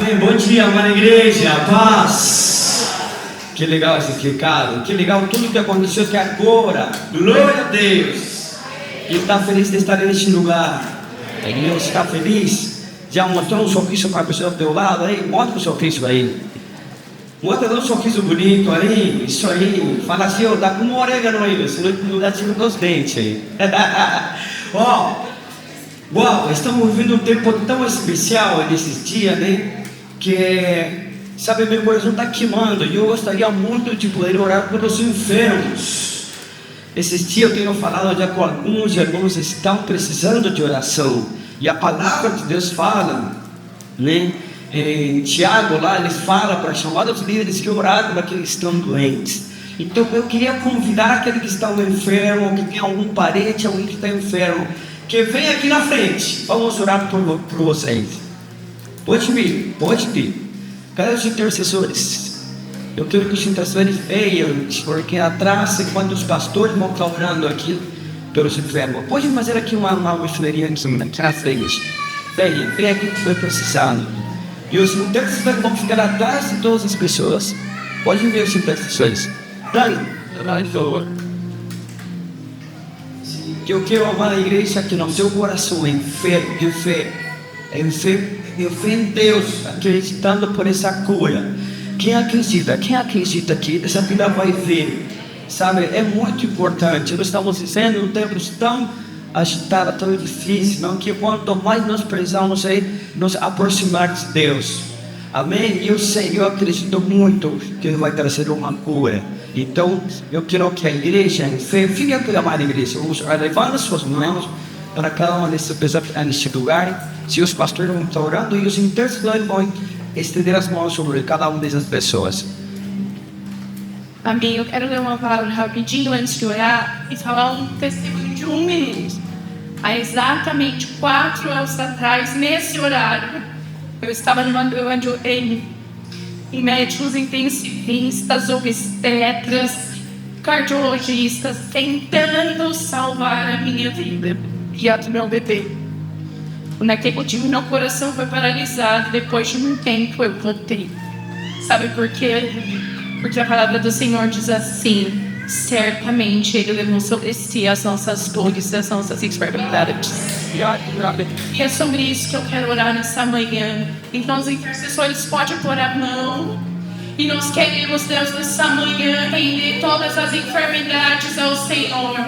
Amém. Bom dia, amada igreja. Paz. Que legal esse recado. Que legal tudo que aconteceu aqui agora. Glória a Deus. Ele está feliz de estar neste lugar. Ele está feliz. Já mostrou um sorriso para a pessoa do teu lado aí? Mostra o sorriso aí. Mostra um sorriso bonito aí. Isso aí. Fala assim, ó, dá como um orégano aí. Você não dá tipo dos dentes aí. Ó. Uau, estamos vivendo um tempo tão especial nesses dias, né? Que, sabe, meu coração está queimando. E eu gostaria muito de poder orar pelos enfermos. Esses dias eu tenho falado já com alguns irmãos que estão precisando de oração. E a palavra de Deus fala, né? Em Tiago lá, ele fala para chamar os líderes que oraram para aqueles que estão doentes. Então eu queria convidar aquele que está enfermo, que tem algum parente, alguém que está enfermo, que vem aqui na frente. Vamos orar por vocês. Pode vir, pode vir. Cadê os intercessores? Eu quero que os intercessores venham, porque atrás, enquanto os pastores vão estar orando aqui pelos enfermos. Pode fazer aqui uma experiência na frente. Vem aqui que foi precisando. E os intercessores vão ficar atrás de todas as pessoas. Pode ver os intercessores. Dai, por favor. Que eu quero amar a igreja que no seu coração é enfermo de fé. Em fé em Deus, acreditando por essa cura. Quem acredita que essa vida vai vir, sabe, é muito importante. Nós estamos vivendo um tempo tão agitado, tão difícil, não? Que quanto mais nós precisamos nos aproximar de Deus. Amém? E eu sei, eu acredito muito que Ele vai trazer uma cura. Então, eu quero que a igreja, em fé, fique aqui, amada igreja. Vamos levar as suas mãos para cada uma dessas pessoas neste lugar. Se os pastores vão estar orando e os intercessores vão estender as mãos sobre cada uma dessas pessoas. Amém. Eu quero ler uma palavra rapidinho antes de orar e falar um testemunho de 1 minuto. Há exatamente 4 anos atrás, nesse horário, eu estava numa grande em médicos intensivistas, obstetras, cardiologistas, tentando salvar a minha vida e a do meu bebê. Naquele motivo, meu coração foi paralisado. Depois de um tempo, eu voltei. Sabe por quê? Porque a palavra do Senhor diz assim: certamente Ele levou sobre si as nossas dores, as nossas enfermidades. E é sobre isso que eu quero orar nessa manhã. Então os intercessores podem pôr a mão. E nós queremos, Deus, nessa manhã render todas as enfermidades ao Senhor.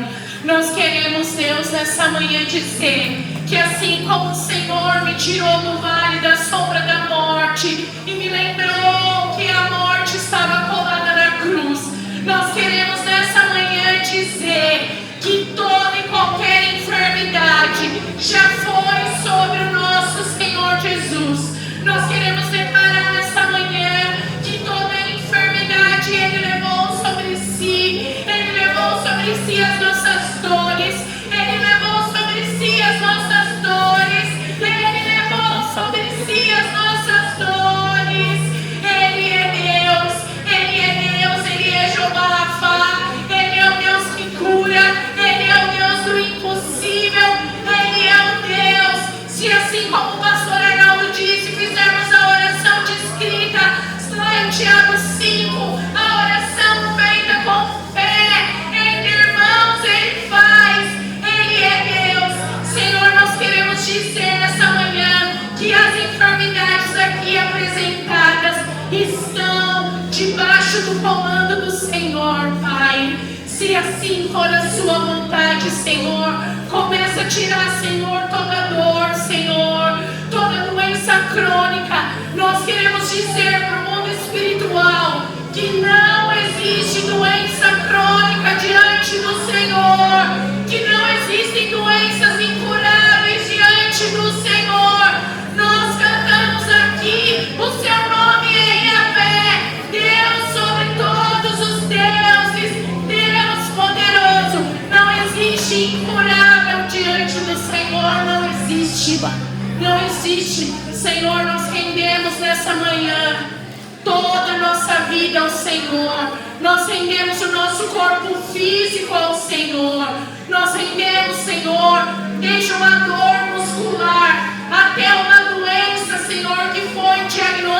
Nós queremos, Deus, nessa manhã dizer que assim como o Senhor me tirou do vale da sombra da morte e me lembrou que a morte estava colada na cruz, nós queremos nessa manhã dizer que toda e qualquer enfermidade já foi sobre o nosso Senhor Jesus. Nós queremos declarar nessa manhã que toda enfermidade Ele levou sobre si. Ele levou sobre si as nossas dores. Ele levou sobre si as nossas dores. Ele levou sobre si as nossas dores. Ele é Deus. Ele é Deus. Ele é Jeová Rafa. Ele é o Deus que cura. Ele é o Deus do impossível. Ele é o Deus. Se assim como o pastor Arnaldo disse, fizermos a oração descrita lá em Tiago 5, a oração feita com fé, entre irmãos Ele faz. Ele é Deus. Senhor, nós queremos dizer nessa manhã que as enfermidades aqui apresentadas estão debaixo do comando do Senhor, Pai. Se assim for a sua vontade, Senhor, começa a tirar, Senhor, toda dor, Senhor, toda doença crônica. Nós queremos dizer para o mundo espiritual que não existe doença crônica diante do Senhor, que não existem doenças incuráveis diante do Senhor. Nós cantamos aqui, o seu nome é Yahvé, Deus sobre todos os deuses, Deus poderoso. Não existe incurável diante do Senhor, não existe. Não existe. Senhor, nós rendemos nessa manhã toda a nossa vida ao Senhor. Nós rendemos o nosso corpo físico ao Senhor. Nós rendemos, Senhor, desde uma dor muscular até uma doença, Senhor, que foi diagnosticada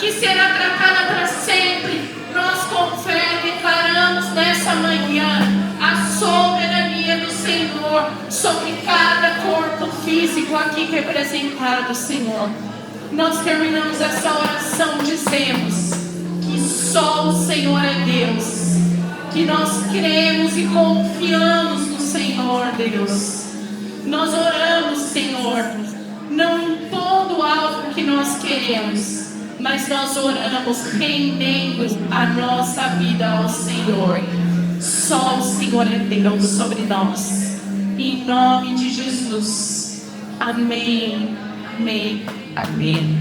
que será tratada para sempre. Nós com fé declaramos nessa manhã a soberania do Senhor sobre cada corpo físico aqui representado, Senhor. Nós terminamos essa oração, dizemos que só o Senhor é Deus, que nós cremos e confiamos no Senhor, Deus. Nós oramos, Senhor, não impondo algo que nós queremos, mas nós oramos rendendo a nossa vida ao Senhor. Só o Senhor é Deus sobre nós. Em nome de Jesus. Amém. Amém. Amém.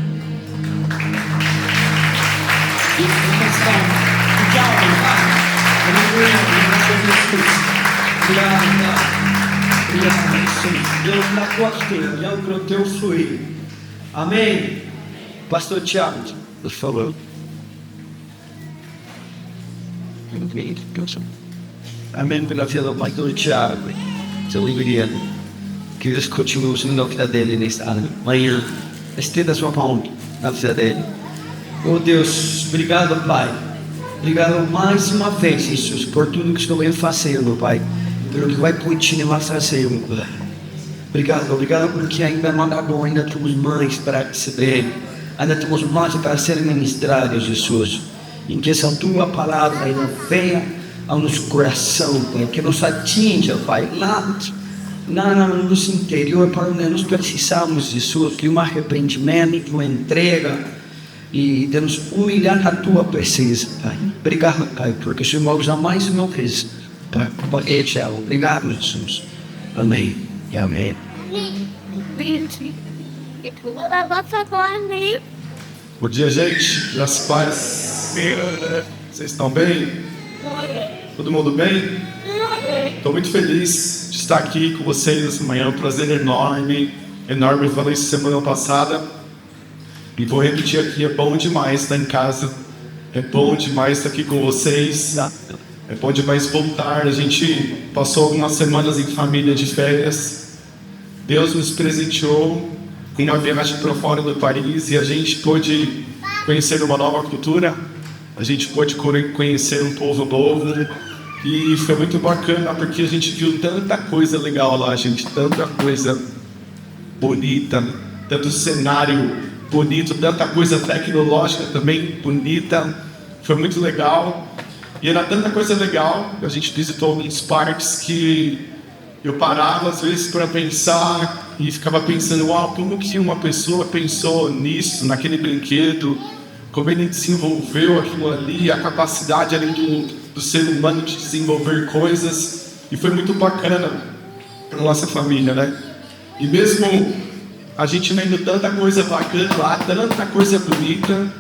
Deus na tua vida, para o teu fluir. Amém. Pastor Tiago, por favor. Amém. Pela vida do pastor Tiago, seu livreiro, que Deus continue usando a vida dele nesta ano. Manhã, estenda a sua mão na vida dele. Oh Deus, obrigado, Pai. Obrigado mais uma vez, Jesus, por tudo que estou fazendo, Pai. Pelo que vai continuar fazendo, Pai. Obrigado porque ainda não acabou, ainda temos mais para receber. Ainda temos mais para ser ministrados, Jesus. Em que essa tua palavra ainda venha ao nosso coração, Pai. Que nos atinja, Pai, lá no nosso interior, para onde nós precisamos, Jesus. Que um arrependimento, uma entrega e de nos humilhar na tua presença, Pai. Obrigado, Pai, porque o Senhor usa mais uma vez para compartilhar. Obrigado, Jesus. Amém e amém. Bom dia, gente. Graças a paz. Vocês estão bem? Todo mundo bem? Estou muito feliz de estar aqui com vocês essa manhã. É um prazer enorme. Eu falei isso semana passada. E vou repetir aqui, é bom demais estar em casa. É bom demais estar aqui com vocês. É bom demais voltar. A gente passou algumas semanas em família de férias. Deus nos presenteou com uma viagem para fora do país e a gente pôde conhecer uma nova cultura. A gente pôde conhecer um povo novo. E foi muito bacana porque a gente viu tanta coisa legal lá, gente. Tanta coisa bonita. Tanto cenário bonito, tanta coisa tecnológica também bonita. Foi muito legal. E era tanta coisa legal. A gente visitou alguns parques que eu parava às vezes para pensar e ficava pensando, uau, como que uma pessoa pensou nisso, naquele brinquedo, como ele desenvolveu aquilo ali, a capacidade ali do ser humano de desenvolver coisas. E foi muito bacana para nossa família, né? E mesmo a gente vendo tanta coisa bacana lá, tanta coisa bonita,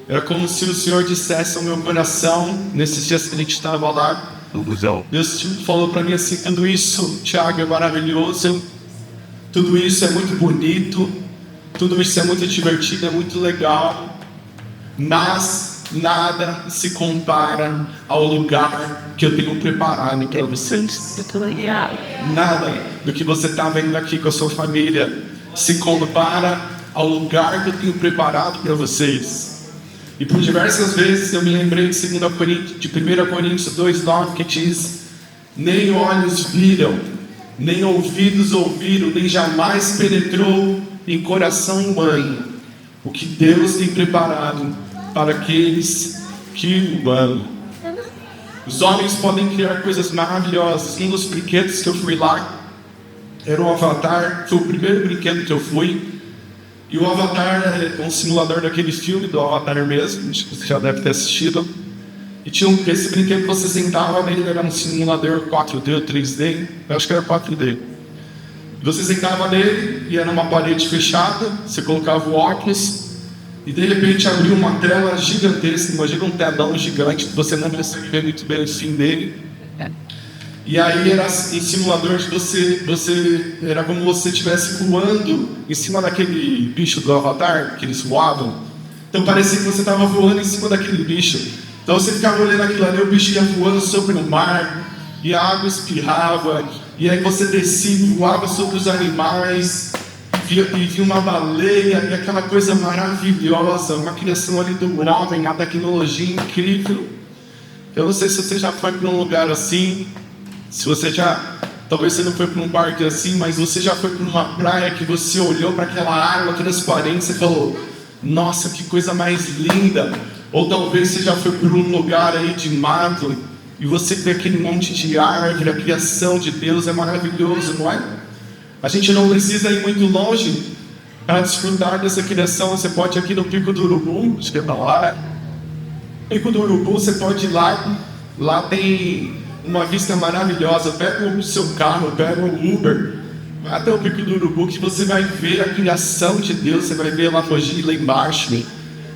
era como se o Senhor dissesse ao meu coração, nesses dias que a gente estava lá, Deus falou para mim assim, tudo isso, Tiago, é maravilhoso, tudo isso é muito bonito, tudo isso é muito divertido, é muito legal, mas nada se compara ao lugar que eu tenho preparado para vocês. Nada do que você está vendo aqui com a sua família se compara ao lugar que eu tenho preparado para vocês. E por diversas vezes eu me lembrei de 1 Coríntios 2:9, que diz: nem olhos viram, nem ouvidos ouviram, nem jamais penetrou em coração humano o que Deus tem preparado para aqueles que o amam. Os homens podem criar coisas maravilhosas. Um dos brinquedos que eu fui lá era o Avatar, foi o primeiro brinquedo que eu fui. E o Avatar é um simulador daquele filme do Avatar mesmo, acho que você já deve ter assistido. E tinha esse brinquedo que você sentava nele, era um simulador 4D ou 3D, eu acho que era 4D. Você sentava nele e era uma parede fechada, você colocava o óculos e de repente abriu uma tela gigantesca, imagina um telão gigante que você não consegue ver muito bem o fim dele. E aí era em simulador de você era como se você estivesse voando em cima daquele bicho do Avatar, que eles voavam. Então parecia que você estava voando em cima daquele bicho. Então você ficava olhando aquilo ali, o bicho ia voando sobre o mar, e a água espirrava, e aí você descia e voava sobre os animais, e vi uma baleia, e aquela coisa maravilhosa, uma criação ali do homem, a tecnologia incrível. Eu não sei se você já foi para um lugar assim, se você já, talvez você não foi para um parque assim, mas você já foi para uma praia que você olhou para aquela água transparente e falou, nossa, que coisa mais linda. Ou talvez você já foi para um lugar aí de mato e você vê aquele monte de árvore, a criação de Deus é maravilhoso, não é? A gente não precisa ir muito longe para desfrutar dessa criação. Você pode ir aqui no Pico do Urubu, acho que é para lá. Pico do Urubu, você pode ir lá tem uma vista maravilhosa. Pega o seu carro, pega o Uber, vai até o Pico do Urubu que você vai ver a criação de Deus, você vai ver a Lafogi lá embaixo,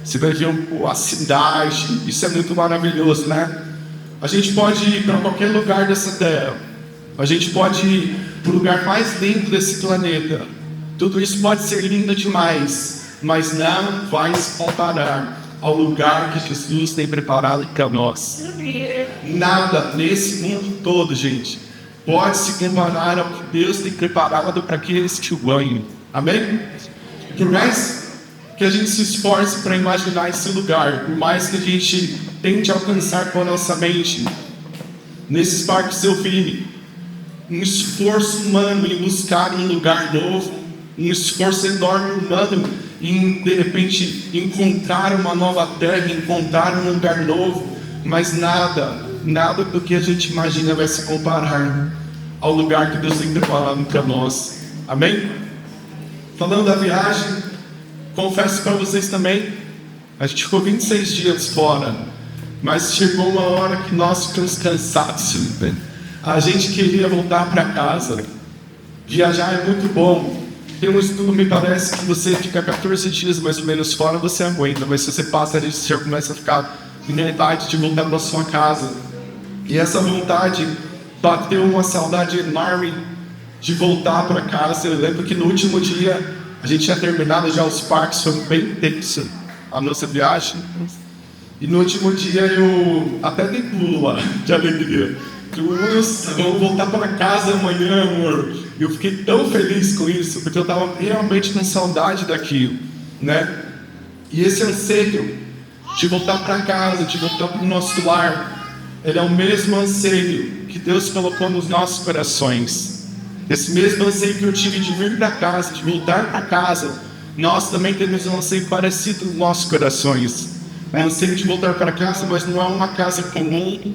você vai ver a cidade, isso é muito maravilhoso, né? A gente pode ir para qualquer lugar dessa terra, a gente pode ir para o lugar mais lindo desse planeta, tudo isso pode ser lindo demais, mas não vai se comparar ao lugar que Jesus tem preparado para nós. Nada nesse mundo todo, gente, pode se comparar ao que Deus tem preparado para aqueles que o amam. Amém? Por mais que a gente se esforce para imaginar esse lugar, por mais que a gente tente alcançar com a nossa mente, nesses parques seu filho, um esforço humano em buscar um lugar novo, um esforço enorme humano em, de repente, encontrar uma nova terra, encontrar um lugar novo, mas nada do que a gente imagina vai se comparar ao lugar que Deus tem preparado para nós. Amém? Falando da viagem, confesso para vocês também, a gente ficou 26 dias fora, mas chegou uma hora que nós ficamos cansados. A gente queria voltar para casa. Viajar é muito bom. Tem um estudo, me parece, que você fica 14 dias mais ou menos fora, você aguenta, mas se você passa ali, você já começa a ficar em vontade de voltar para sua casa. E essa vontade bateu uma saudade enorme de voltar para casa. Eu lembro que no último dia a gente tinha terminado já os parques, foi bem tenso a nossa viagem. E no último dia eu até dei pulo lá, de alegria. Nossa, vamos voltar para casa amanhã, amor. Eu fiquei tão feliz com isso, porque eu estava realmente com saudade daquilo, né? E esse anseio de voltar para casa, de voltar para o nosso lar, ele é o mesmo anseio que Deus colocou nos nossos corações. Esse mesmo anseio que eu tive de vir para casa, de voltar para casa, nós também temos um anseio parecido nos nossos corações. É um anseio de voltar para casa, mas não é uma casa comum,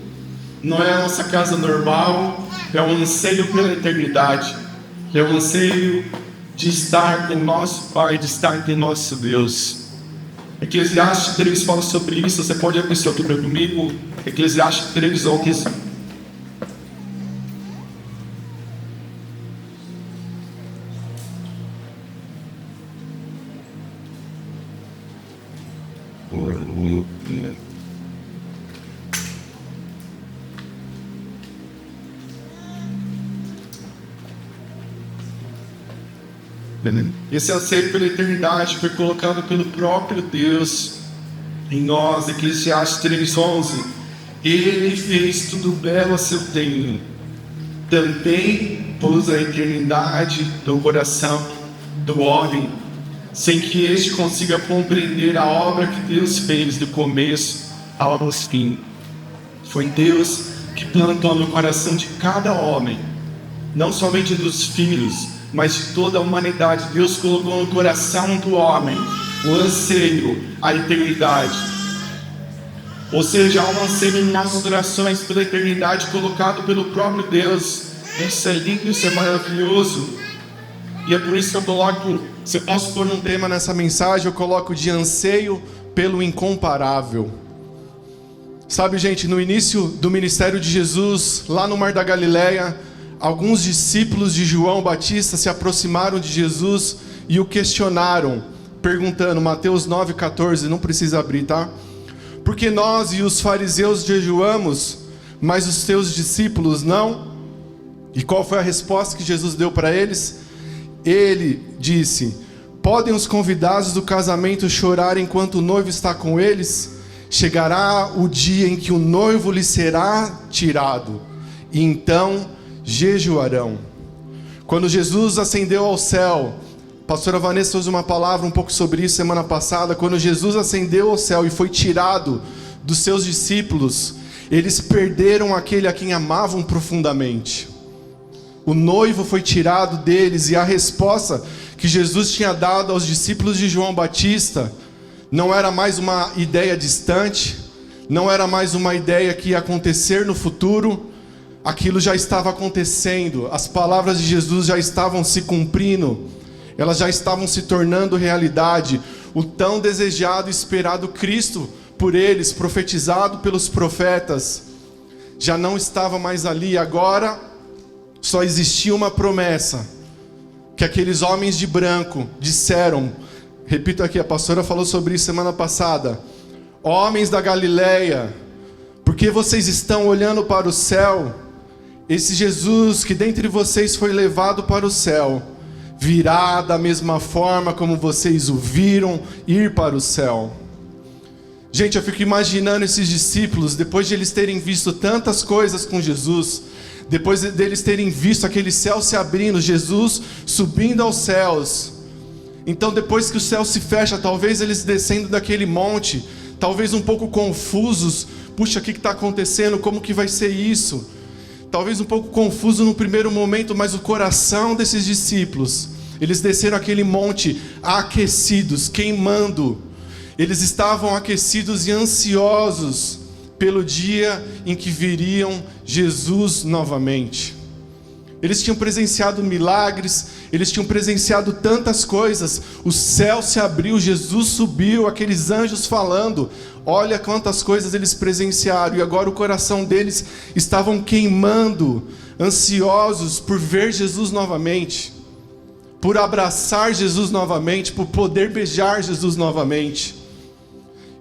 não é a nossa casa normal, é um anseio pela eternidade, é um anseio de estar com o nosso Pai, de estar com o nosso Deus. Eclesiastes 3 fala sobre isso, você pode abrir seu Bíblia comigo, Eclesiastes 3, 11. Esse anseio pela eternidade foi colocado pelo próprio Deus em nós. Eclesiastes 3:11. Ele fez tudo belo a seu tempo, também pôs a eternidade no coração do homem, sem que este consiga compreender a obra que Deus fez do começo ao fim. Foi Deus que plantou no coração de cada homem, não somente dos filhos, mas de toda a humanidade. Deus colocou no coração do homem o anseio, a eternidade. Ou seja, há um anseio em nossas orações pela eternidade colocado pelo próprio Deus. Isso é lindo, isso é maravilhoso. E é por isso que eu coloco, se eu posso pôr um tema nessa mensagem, eu coloco de anseio pelo incomparável. Sabe, gente, no início do ministério de Jesus, lá no Mar da Galileia, alguns discípulos de João Batista se aproximaram de Jesus e o questionaram, perguntando, Mateus 9,14, não precisa abrir, tá? Porque nós e os fariseus jejuamos, mas os teus discípulos não? E qual foi a resposta que Jesus deu para eles? Ele disse, podem os convidados do casamento chorar enquanto o noivo está com eles? Chegará o dia em que o noivo lhe será tirado, e então jejuarão. Quando Jesus ascendeu ao céu pastora Vanessa trouxe uma palavra um pouco sobre isso semana passada. Quando Jesus ascendeu ao céu e foi tirado dos seus discípulos, eles perderam aquele a quem amavam profundamente. O noivo foi tirado deles, e a resposta que Jesus tinha dado aos discípulos de João Batista não era mais uma ideia distante, não era mais uma ideia que ia acontecer no futuro. Aquilo já estava acontecendo, as palavras de Jesus já estavam se cumprindo, elas já estavam se tornando realidade. O tão desejado e esperado Cristo por eles, profetizado pelos profetas, já não estava mais ali. Agora só existia uma promessa, que aqueles homens de branco disseram, repito aqui, a pastora falou sobre isso semana passada: homens da Galileia, por que vocês estão olhando para o céu? Esse Jesus que dentre vocês foi levado para o céu, virá da mesma forma como vocês o viram ir para o céu. Gente, eu fico imaginando esses discípulos, depois de eles terem visto tantas coisas com Jesus, depois deles terem visto aquele céu se abrindo, Jesus subindo aos céus. Então, depois que o céu se fecha, talvez eles descendo daquele monte, talvez um pouco confusos. Puxa, o que está acontecendo? Como que vai ser isso? Talvez um pouco confuso no primeiro momento, mas o coração desses discípulos, eles desceram aquele monte aquecidos, queimando. Eles estavam aquecidos e ansiosos pelo dia em que viriam Jesus novamente. Eles tinham presenciado milagres, eles tinham presenciado tantas coisas. O céu se abriu, Jesus subiu, aqueles anjos falando. Olha quantas coisas eles presenciaram. E agora o coração deles estavam queimando, ansiosos por ver Jesus novamente, por abraçar Jesus novamente, por poder beijar Jesus novamente.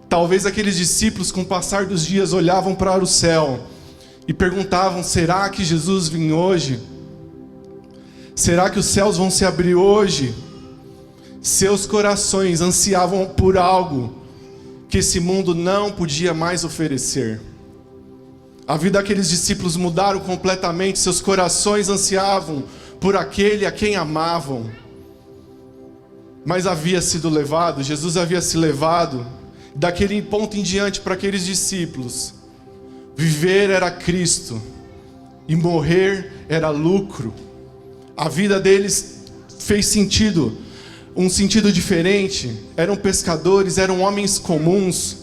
Talvez aqueles discípulos, com o passar dos dias, olhavam para o céu e perguntavam: será que Jesus vem hoje? Será que os céus vão se abrir hoje? Seus corações ansiavam por algo que esse mundo não podia mais oferecer. A vida daqueles discípulos mudaram completamente. Seus corações ansiavam por aquele a quem amavam. Mas havia sido levado, Jesus havia se levado. Daquele ponto em diante, para aqueles discípulos, viver era Cristo e morrer era lucro. A vida deles fez sentido, um sentido diferente. Eram pescadores, eram homens comuns,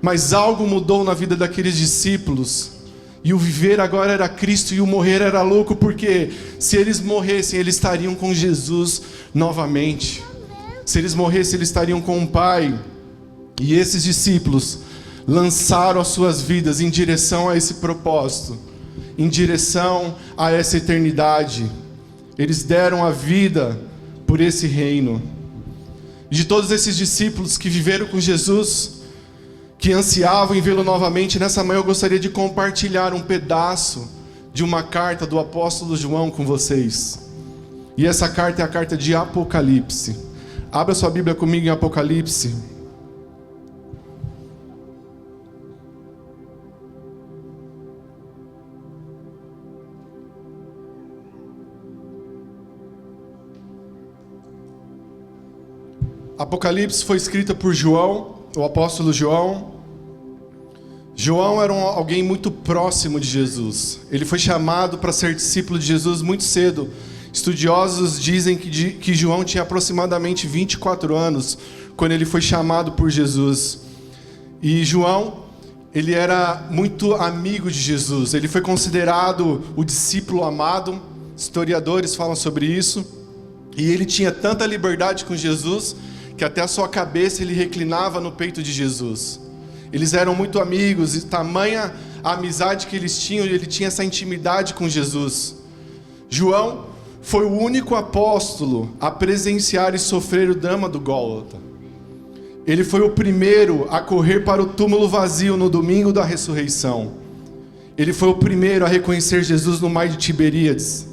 mas algo mudou na vida daqueles discípulos. E o viver agora era Cristo e o morrer era lucro, porque se eles morressem, eles estariam com Jesus novamente. Se eles morressem, eles estariam com o Pai. E esses discípulos lançaram as suas vidas em direção a esse propósito, em direção a essa eternidade. Eles deram a vida por esse reino. De todos esses discípulos que viveram com Jesus, que ansiavam em vê-lo novamente, nessa manhã eu gostaria de compartilhar um pedaço de uma carta do apóstolo João com vocês. E essa carta é a carta de Apocalipse. Abra sua Bíblia comigo em Apocalipse. Apocalipse foi escrita por João, o apóstolo João. João era alguém muito próximo de Jesus. Ele foi chamado para ser discípulo de Jesus muito cedo. Estudiosos dizem que João tinha aproximadamente 24 anos quando ele foi chamado por Jesus. E João, ele era muito amigo de Jesus. Ele foi considerado o discípulo amado. Historiadores falam sobre isso. E ele tinha tanta liberdade com Jesus que até a sua cabeça ele reclinava no peito de Jesus. Eles eram muito amigos, e tamanha a amizade que eles tinham, e ele tinha essa intimidade com Jesus. João foi o único apóstolo a presenciar e sofrer o drama do Gólgota. Ele foi o primeiro a correr para o túmulo vazio no domingo da ressurreição. Ele foi o primeiro a reconhecer Jesus no mar de Tiberíades.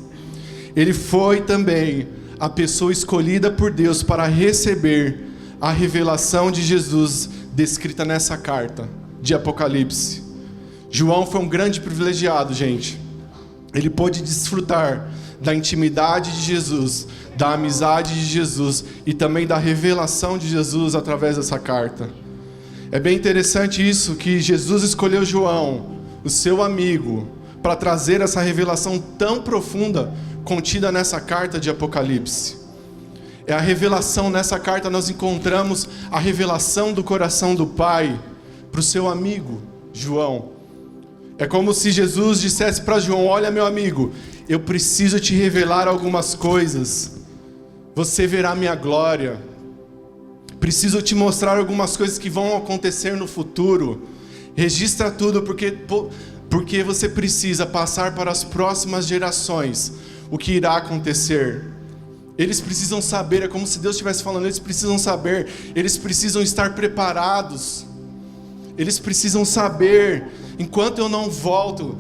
Ele foi também a pessoa escolhida por Deus para receber a revelação de Jesus descrita nessa carta de Apocalipse. João foi um grande privilegiado, gente. Ele pôde desfrutar da intimidade de Jesus, da amizade de Jesus e também da revelação de Jesus através dessa carta. É bem interessante isso, que Jesus escolheu João, o seu amigo, para trazer essa revelação tão profunda contida nessa carta de Apocalipse. É a revelação, nessa carta nós encontramos a revelação do coração do Pai para o seu amigo João. É como se Jesus dissesse para João: olha, meu amigo, eu preciso te revelar algumas coisas. Você verá minha glória. Preciso te mostrar algumas coisas que vão acontecer no futuro. Registra tudo, porque você precisa passar para as próximas gerações o que irá acontecer. Eles precisam saber, é como se Deus estivesse falando, eles precisam saber, eles precisam estar preparados. Eles precisam saber, enquanto eu não volto,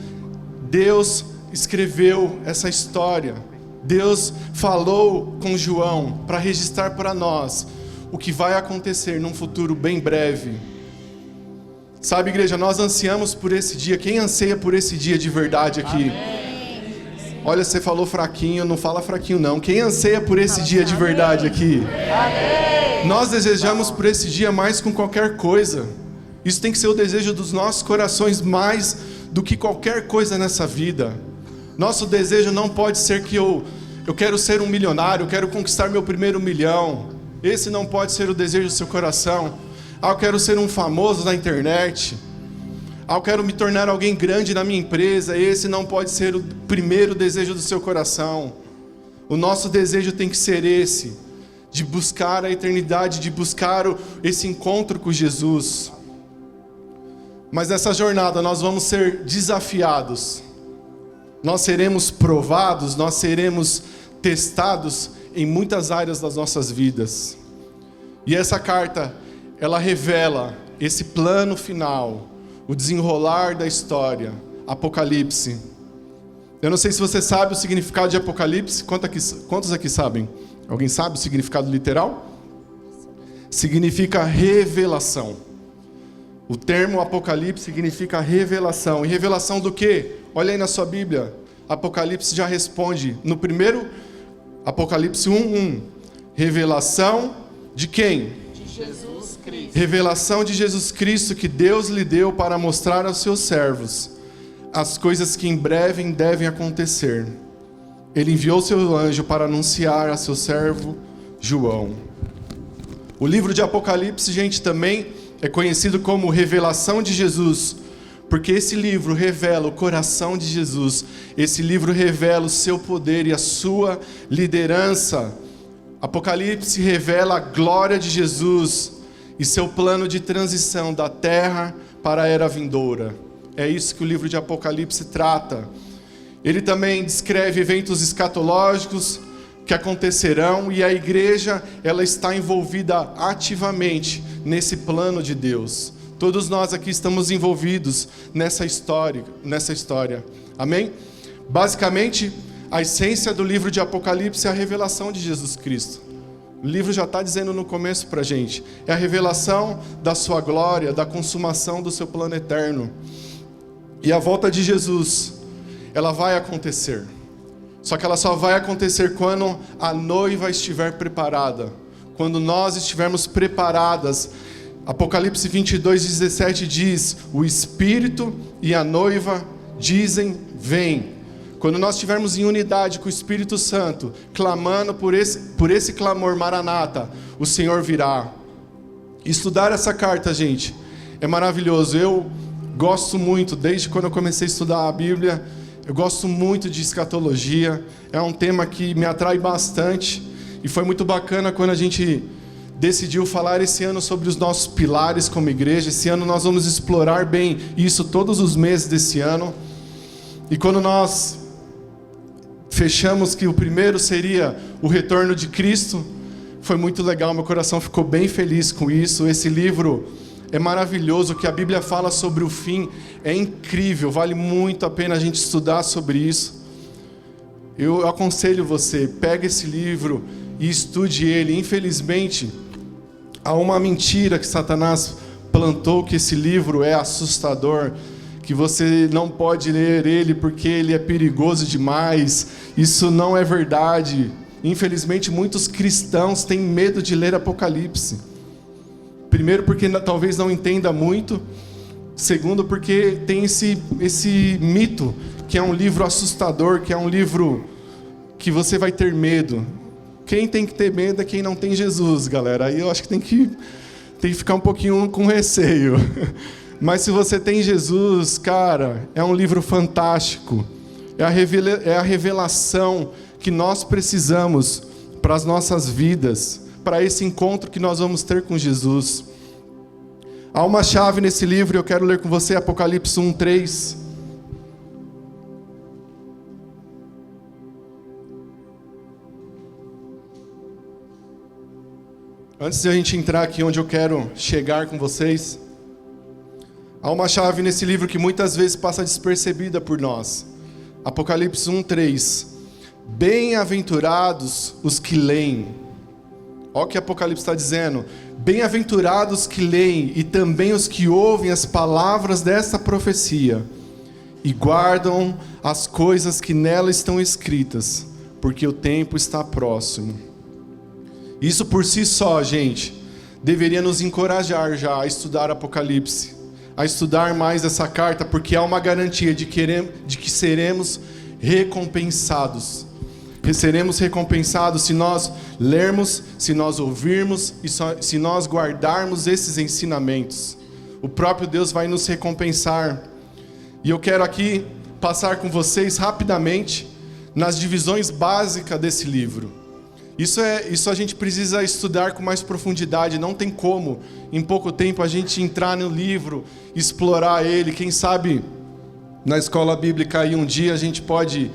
Deus escreveu essa história. Deus falou com João para registrar para nós o que vai acontecer num futuro bem breve. Sabe, igreja, nós ansiamos por esse dia. Quem anseia por esse dia de verdade aqui? Amém. Olha, você falou fraquinho, não fala fraquinho não. Quem anseia por esse dia de verdade aqui? Amém. Nós desejamos por esse dia mais com qualquer coisa. Isso tem que ser o desejo dos nossos corações mais do que qualquer coisa nessa vida. Nosso desejo não pode ser que eu quero ser um milionário, eu quero conquistar meu primeiro milhão. Esse não pode ser o desejo do seu coração. Eu quero ser um famoso na internet. Eu quero me tornar alguém grande na minha empresa. Esse não pode ser o primeiro desejo do seu coração. O nosso desejo tem que ser esse, de buscar a eternidade, de buscar esse encontro com Jesus. Mas nessa jornada nós vamos ser desafiados. Nós seremos provados, nós seremos testados em muitas áreas das nossas vidas. E essa carta, ela revela esse plano final, o desenrolar da história, Apocalipse. Eu não sei se você sabe o significado de Apocalipse. Quantos aqui sabem? Alguém sabe o significado literal? Significa revelação. O termo Apocalipse significa revelação. E revelação do quê? Olha aí na sua Bíblia. Apocalipse já responde. No primeiro, Apocalipse 1:1. Revelação de quem? De Jesus Cristo. Revelação de Jesus Cristo que Deus lhe deu para mostrar aos seus servos as coisas que em breve devem acontecer. Ele enviou seu anjo para anunciar a seu servo João. O livro de Apocalipse, gente, também é conhecido como Revelação de Jesus, porque esse livro revela o coração de Jesus. Esse livro revela o seu poder e a sua liderança. Apocalipse revela a glória de Jesus e seu plano de transição da terra para a era vindoura. É isso que o livro de Apocalipse trata. Ele também descreve eventos escatológicos que acontecerão, e a igreja, ela está envolvida ativamente nesse plano de Deus. Todos nós aqui estamos envolvidos nessa história. Amém? Basicamente, a essência do livro de Apocalipse é a revelação de Jesus Cristo. O livro já está dizendo no começo para a gente. É a revelação da sua glória, da consumação do seu plano eterno. E a volta de Jesus, ela vai acontecer. Só que ela só vai acontecer quando a noiva estiver preparada. Quando nós estivermos preparadas. Apocalipse 22:17 diz: o Espírito e a noiva dizem: vem. Quando nós estivermos em unidade com o Espírito Santo, clamando por esse clamor Maranata, o Senhor virá. Estudar essa carta, gente, é maravilhoso. Eu gosto muito, desde quando eu comecei a estudar a Bíblia, eu gosto muito de escatologia. É um tema que me atrai bastante. E foi muito bacana quando a gente decidiu falar esse ano sobre os nossos pilares como igreja. Esse ano nós vamos explorar bem isso todos os meses desse ano. E quando nós fechamos que o primeiro seria o retorno de Cristo, foi muito legal, meu coração ficou bem feliz com isso. Esse livro é maravilhoso, o que a Bíblia fala sobre o fim é incrível, vale muito a pena a gente estudar sobre isso. Eu aconselho você, pega esse livro e estude ele. Infelizmente, há uma mentira que Satanás plantou, que esse livro é assustador, que você não pode ler ele porque ele é perigoso demais. Isso não é verdade. Infelizmente, muitos cristãos têm medo de ler Apocalipse. Primeiro, porque talvez não entenda muito. Segundo, porque tem esse mito, que é um livro assustador, que é um livro que você vai ter medo. Quem tem que ter medo é quem não tem Jesus, galera. Aí eu acho que tem que ficar um pouquinho com receio. Mas se você tem Jesus, cara, é um livro fantástico. É a revelação que nós precisamos para as nossas vidas, para esse encontro que nós vamos ter com Jesus. Há uma chave nesse livro, eu quero ler com você Apocalipse 1:3. Antes de a gente entrar aqui onde eu quero chegar com vocês, há uma chave nesse livro que muitas vezes passa despercebida por nós. Apocalipse 1:3. Bem-aventurados os que leem. Olha o que Apocalipse está dizendo. Bem-aventurados que leem e também os que ouvem as palavras desta profecia e guardam as coisas que nela estão escritas, porque o tempo está próximo. Isso por si só, gente, deveria nos encorajar já a estudar Apocalipse, a estudar mais essa carta, porque há uma garantia de que seremos recompensados. Seremos recompensados se nós lermos, se nós ouvirmos e se nós guardarmos esses ensinamentos. O próprio Deus vai nos recompensar. E eu quero aqui passar com vocês rapidamente nas divisões básicas desse livro. Isso a gente precisa estudar com mais profundidade. Não tem como, em pouco tempo, a gente entrar no livro, explorar ele. Quem sabe, na escola bíblica, aí um dia a gente pode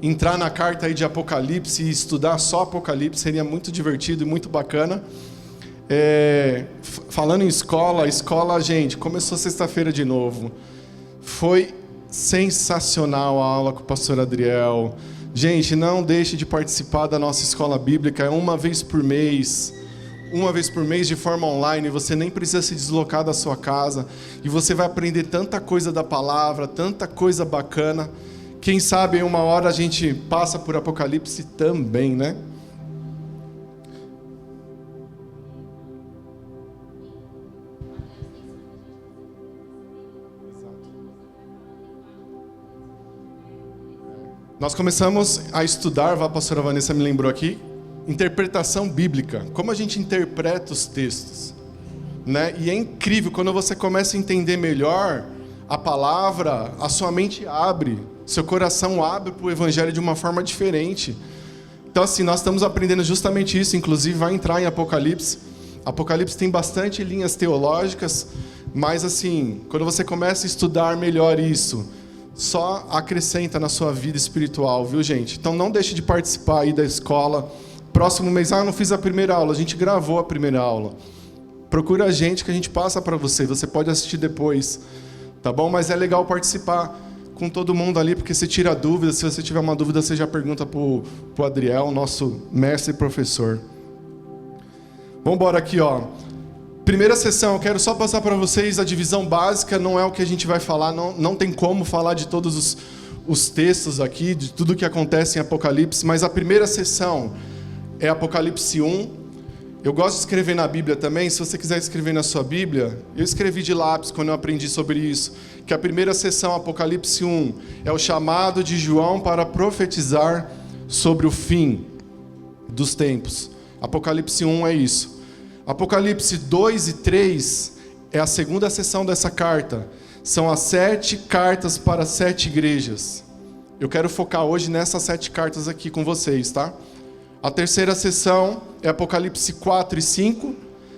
entrar na carta aí de Apocalipse e estudar só Apocalipse. Seria muito divertido e muito bacana. Falando em escola, gente, começou sexta-feira de novo. Foi sensacional a aula com o pastor Adriel. Gente, não deixe de participar da nossa escola bíblica. É uma vez por mês de forma online. Você nem precisa se deslocar da sua casa e você vai aprender tanta coisa da palavra, tanta coisa bacana. Quem sabe em uma hora a gente passa por Apocalipse também, né? Nós começamos a estudar, a pastora Vanessa me lembrou aqui, interpretação bíblica, como a gente interpreta os textos, né? E é incrível, quando você começa a entender melhor a palavra, a sua mente abre, seu coração abre para o evangelho de uma forma diferente. Então assim, nós estamos aprendendo justamente isso, inclusive vai entrar em Apocalipse. Apocalipse tem bastante linhas teológicas, mas assim, quando você começa a estudar melhor isso, só acrescenta na sua vida espiritual, viu, gente? Então não deixe de participar aí da escola. Próximo mês, eu não fiz a primeira aula, a gente gravou a primeira aula. Procura a gente que a gente passa para você, você pode assistir depois, tá bom? Mas é legal participar com todo mundo ali, porque você tira dúvidas. Se você tiver uma dúvida, você já pergunta pro Adriel, nosso mestre e professor. Vamos embora aqui, ó. Primeira sessão, eu quero só passar para vocês a divisão básica. Não é o que a gente vai falar, não tem como falar de todos os textos aqui, de tudo que acontece em Apocalipse, mas a primeira sessão é Apocalipse 1. Eu gosto de escrever na Bíblia também. Se você quiser escrever na sua Bíblia, eu escrevi de lápis quando eu aprendi sobre isso, que a primeira sessão, Apocalipse 1, é o chamado de João para profetizar sobre o fim dos tempos. Apocalipse 1 é isso. Apocalipse 2 e 3 é a segunda sessão dessa carta. São as 7 cartas para 7 igrejas. Eu quero focar hoje nessas 7 cartas aqui com vocês, tá? A terceira sessão é Apocalipse 4 e 5,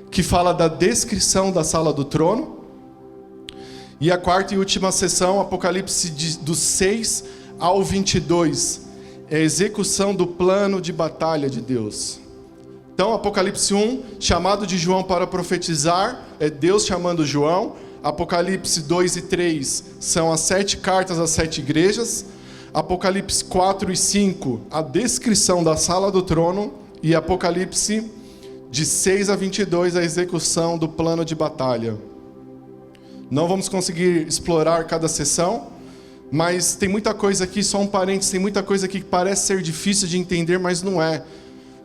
que fala da descrição da sala do trono. E a quarta e última sessão, Apocalipse do 6 ao 22, é a execução do plano de batalha de Deus. Então, Apocalipse 1, chamado de João para profetizar, é Deus chamando João. Apocalipse 2 e 3 são as 7 cartas às 7 igrejas. Apocalipse 4 e 5, a descrição da sala do trono. E Apocalipse de 6 a 22, a execução do plano de batalha. Não vamos conseguir explorar cada sessão, mas tem muita coisa aqui, só um parênteses, tem muita coisa aqui que parece ser difícil de entender, mas não é.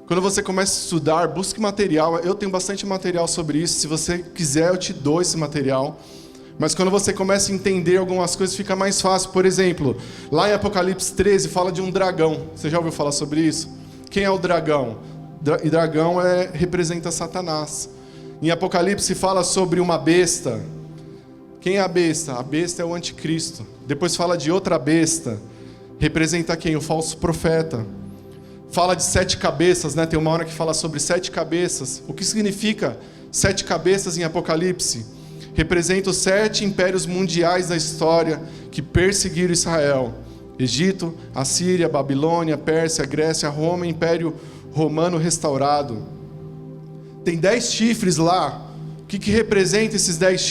Quando você começa a estudar, busque material. Eu tenho bastante material sobre isso. Se você quiser, eu te dou esse material. Mas quando você começa a entender algumas coisas, fica mais fácil. Por exemplo, lá em Apocalipse 13, fala de um dragão. Você já ouviu falar sobre isso? Quem é o dragão? E dragão representa Satanás. Em Apocalipse fala sobre uma besta. Quem é a besta? A besta é o anticristo. Depois fala de outra besta. Representa quem? O falso profeta. Fala de 7 cabeças, né? Tem uma hora que fala sobre 7 cabeças. O que significa 7 cabeças em Apocalipse? Representa os 7 impérios mundiais da história que perseguiram Israel. Egito, Assíria, Babilônia, Pérsia, Grécia, Roma, Império Romano restaurado. Tem 10 chifres lá. O que representa esses 10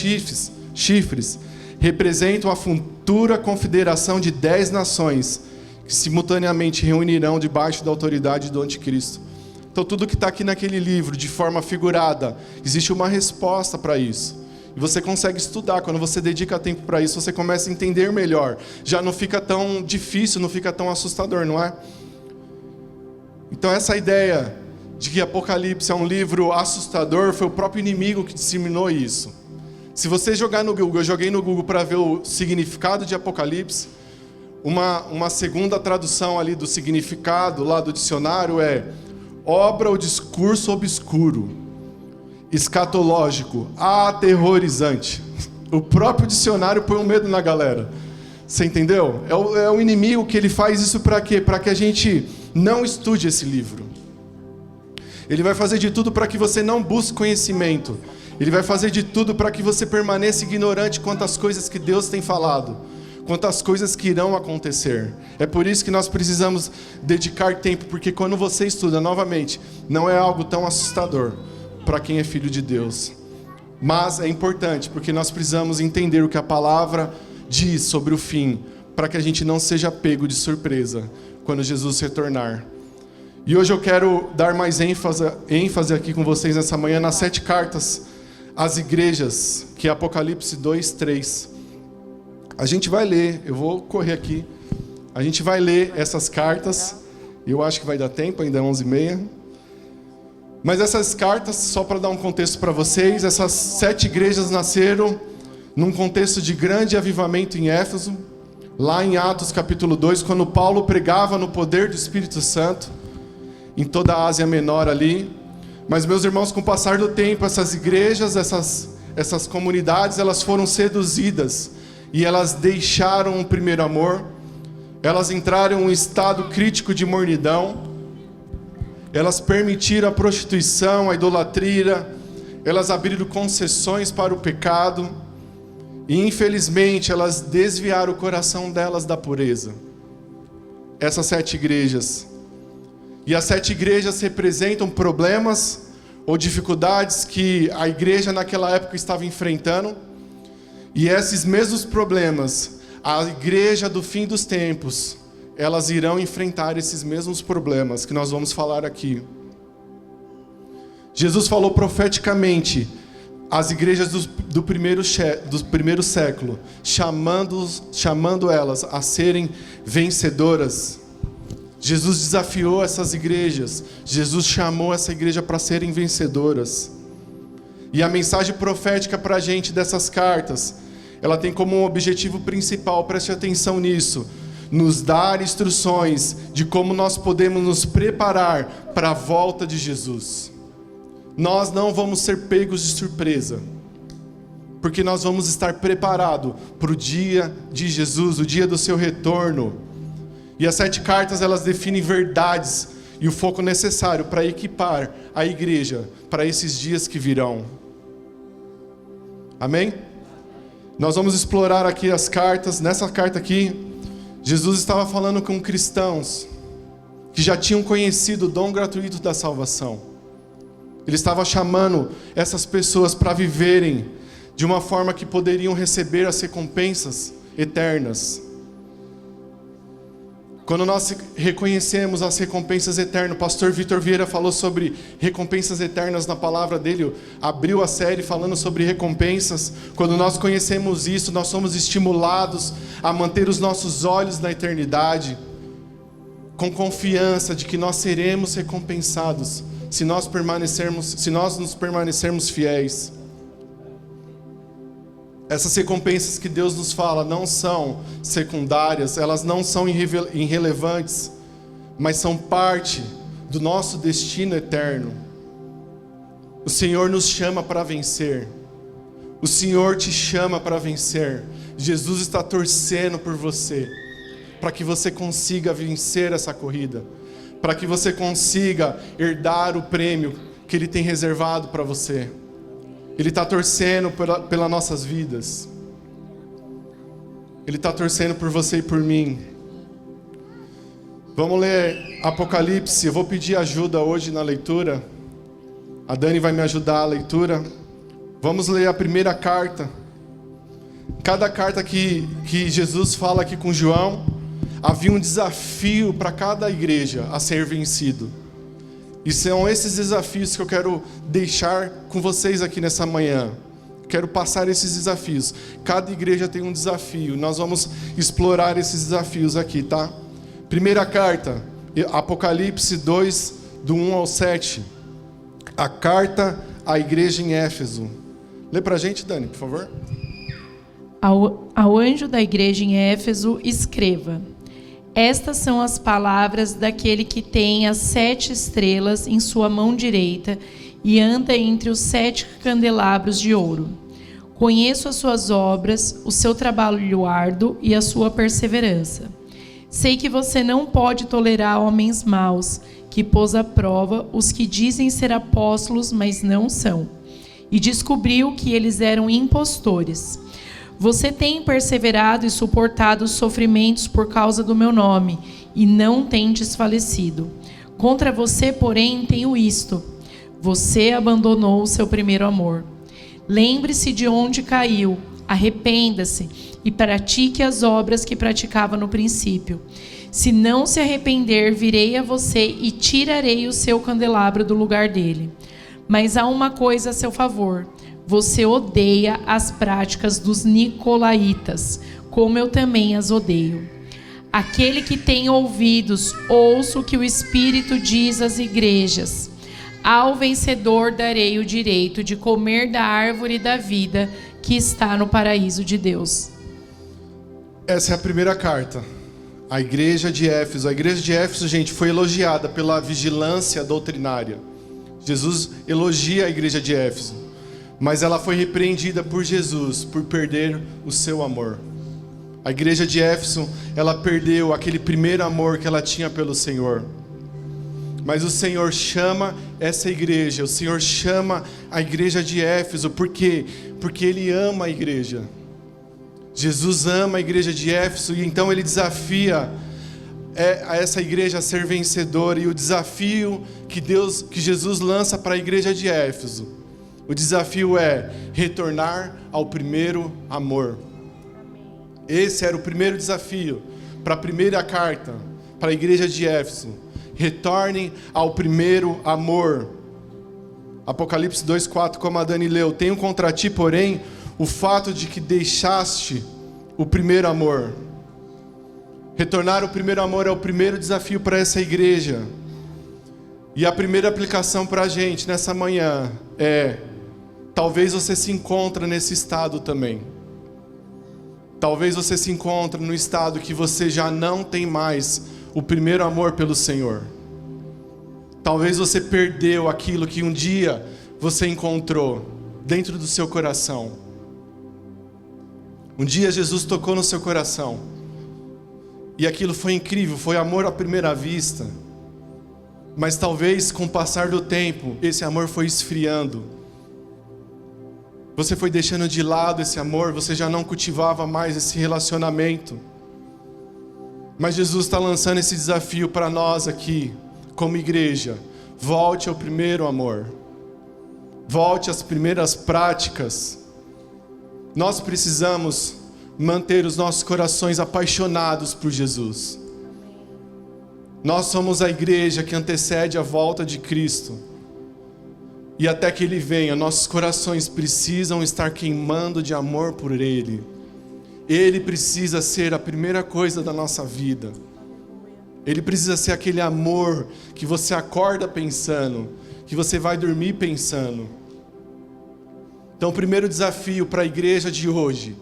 chifres? Representam a futura confederação de 10 nações que simultaneamente reunirão debaixo da autoridade do anticristo. Então tudo que está aqui naquele livro, de forma figurada, existe uma resposta para isso. E você consegue estudar. Quando você dedica tempo para isso, você começa a entender melhor. Já não fica tão difícil, não fica tão assustador, não é? Então essa ideia de que Apocalipse é um livro assustador, foi o próprio inimigo que disseminou isso. Se você jogar no Google, eu joguei no Google para ver o significado de Apocalipse, uma segunda tradução ali do significado, lá do dicionário, é obra ou discurso obscuro, escatológico, aterrorizante. O próprio dicionário põe um medo na galera. Você entendeu? É o inimigo que ele faz isso para quê? Para que a gente não estude esse livro. Ele vai fazer de tudo para que você não busque conhecimento. Ele vai fazer de tudo para que você permaneça ignorante quanto às coisas que Deus tem falado, quanto às coisas que irão acontecer. É por isso que nós precisamos dedicar tempo, porque quando você estuda, novamente, não é algo tão assustador para quem é filho de Deus. Mas é importante, porque nós precisamos entender o que a palavra diz sobre o fim, para que a gente não seja pego de surpresa quando Jesus retornar. E hoje eu quero dar mais ênfase aqui com vocês nessa manhã nas 7 cartas às igrejas, que é Apocalipse 2, 3. A gente vai ler, eu vou correr aqui, a gente vai ler essas cartas, eu acho que vai dar tempo, ainda é 11h30. Mas essas cartas, só para dar um contexto para vocês, essas 7 igrejas nasceram num contexto de grande avivamento em Éfeso, lá em Atos capítulo 2, quando Paulo pregava no poder do Espírito Santo, em toda a Ásia Menor ali. Mas, meus irmãos, com o passar do tempo, essas igrejas, essas comunidades, elas foram seduzidas e elas deixaram o primeiro amor, elas entraram em um estado crítico de mornidão, elas permitiram a prostituição, a idolatria, elas abriram concessões para o pecado e, infelizmente, elas desviaram o coração delas da pureza. Essas 7 igrejas. E as 7 igrejas representam problemas ou dificuldades que a igreja naquela época estava enfrentando. E esses mesmos problemas, a igreja do fim dos tempos, elas irão enfrentar esses mesmos problemas que nós vamos falar aqui. Jesus falou profeticamente às igrejas do primeiro século, chamando elas a serem vencedoras. Jesus desafiou essas igrejas. Jesus chamou essa igreja para serem vencedoras. E a mensagem profética para a gente dessas cartas, ela tem como um objetivo principal, preste atenção nisso, nos dar instruções de como nós podemos nos preparar para a volta de Jesus. Nós não vamos ser pegos de surpresa, porque nós vamos estar preparados para o dia de Jesus, o dia do seu retorno. E as 7 cartas, elas definem verdades e o foco necessário para equipar a igreja para esses dias que virão. Amém? Nós vamos explorar aqui as cartas. Nessa carta aqui, Jesus estava falando com cristãos que já tinham conhecido o dom gratuito da salvação. Ele estava chamando essas pessoas para viverem de uma forma que poderiam receber as recompensas eternas. Quando nós reconhecemos as recompensas eternas, o pastor Vitor Vieira falou sobre recompensas eternas na palavra dele, abriu a série falando sobre recompensas. Quando nós conhecemos isso, nós somos estimulados a manter os nossos olhos na eternidade. com confiança de que nós seremos recompensados se nós nos permanecermos fiéis. Essas recompensas que Deus nos fala não são secundárias, elas não são irrelevantes, mas são parte do nosso destino eterno. O Senhor nos chama para vencer. O Senhor te chama para vencer. Jesus está torcendo por você, para que você consiga vencer essa corrida, para que você consiga herdar o prêmio que Ele tem reservado para você. Ele está torcendo pelas nossas vidas. Ele está torcendo por você e por mim. Vamos ler Apocalipse. Eu vou pedir ajuda hoje na leitura. A Dani vai me ajudar a leitura. Vamos ler a primeira carta. Cada carta que Jesus fala aqui com João, havia um desafio para cada igreja a ser vencido. E são esses desafios que eu quero deixar com vocês aqui nessa manhã. Quero passar esses desafios. Cada igreja tem um desafio. Nós vamos explorar esses desafios aqui, tá? Primeira carta, Apocalipse 2, do 1 ao 7. A carta à igreja em Éfeso. Lê pra gente, Dani, por favor. Ao anjo da igreja em Éfeso, escreva: estas são as palavras daquele que tem as 7 estrelas em sua mão direita e anda entre os 7 candelabros de ouro. Conheço as suas obras, o seu trabalho árduo e a sua perseverança. Sei que você não pode tolerar homens maus, que pôs à prova os que dizem ser apóstolos, mas não são, e descobriu que eles eram impostores. Você tem perseverado e suportado os sofrimentos por causa do meu nome, e não tem desfalecido. Contra você, porém, tenho isto: você abandonou o seu primeiro amor. Lembre-se de onde caiu, arrependa-se e pratique as obras que praticava no princípio. Se não se arrepender, virei a você e tirarei o seu candelabro do lugar dele. Mas há uma coisa a seu favor: você odeia as práticas dos nicolaítas, como eu também as odeio. Aquele que tem ouvidos, ouça o que o Espírito diz às igrejas. Ao vencedor darei o direito de comer da árvore da vida que está no paraíso de Deus. Essa é a primeira carta. A igreja de Éfeso. A igreja de Éfeso, gente, foi elogiada pela vigilância doutrinária. Jesus elogia a igreja de Éfeso. Mas ela foi repreendida por Jesus por perder o seu amor. A igreja de Éfeso, ela perdeu aquele primeiro amor que ela tinha pelo Senhor. Mas o Senhor chama essa igreja, o Senhor chama a igreja de Éfeso. Por quê? Porque Ele ama a igreja. Jesus ama a igreja de Éfeso e então Ele desafia a essa igreja a ser vencedora. E o desafio que Jesus lança para a igreja de Éfeso, o desafio é retornar ao primeiro amor. Esse era o primeiro desafio para a primeira carta, para a igreja de Éfeso. Retornem ao primeiro amor. Apocalipse 2:4, como a Dani leu: tenho contra ti, porém, o fato de que deixaste o primeiro amor. Retornar ao primeiro amor é o primeiro desafio para essa igreja. E a primeira aplicação para a gente nessa manhã é: talvez você se encontre nesse estado também. Talvez você se encontre no estado que você já não tem mais o primeiro amor pelo Senhor. Talvez você perdeu aquilo que um dia você encontrou dentro do seu coração. Um dia Jesus tocou no seu coração e aquilo foi incrível, foi amor à primeira vista. Mas talvez com o passar do tempo esse amor foi esfriando. Você foi deixando de lado esse amor, você já não cultivava mais esse relacionamento. Mas Jesus está lançando esse desafio para nós aqui, como igreja. Volte ao primeiro amor. Volte às primeiras práticas. Nós precisamos manter os nossos corações apaixonados por Jesus. Nós somos a igreja que antecede a volta de Cristo. E até que Ele venha, nossos corações precisam estar queimando de amor por Ele. Ele precisa ser a primeira coisa da nossa vida. Ele precisa ser aquele amor que você acorda pensando, que você vai dormir pensando. Então, o primeiro desafio para a igreja de hoje,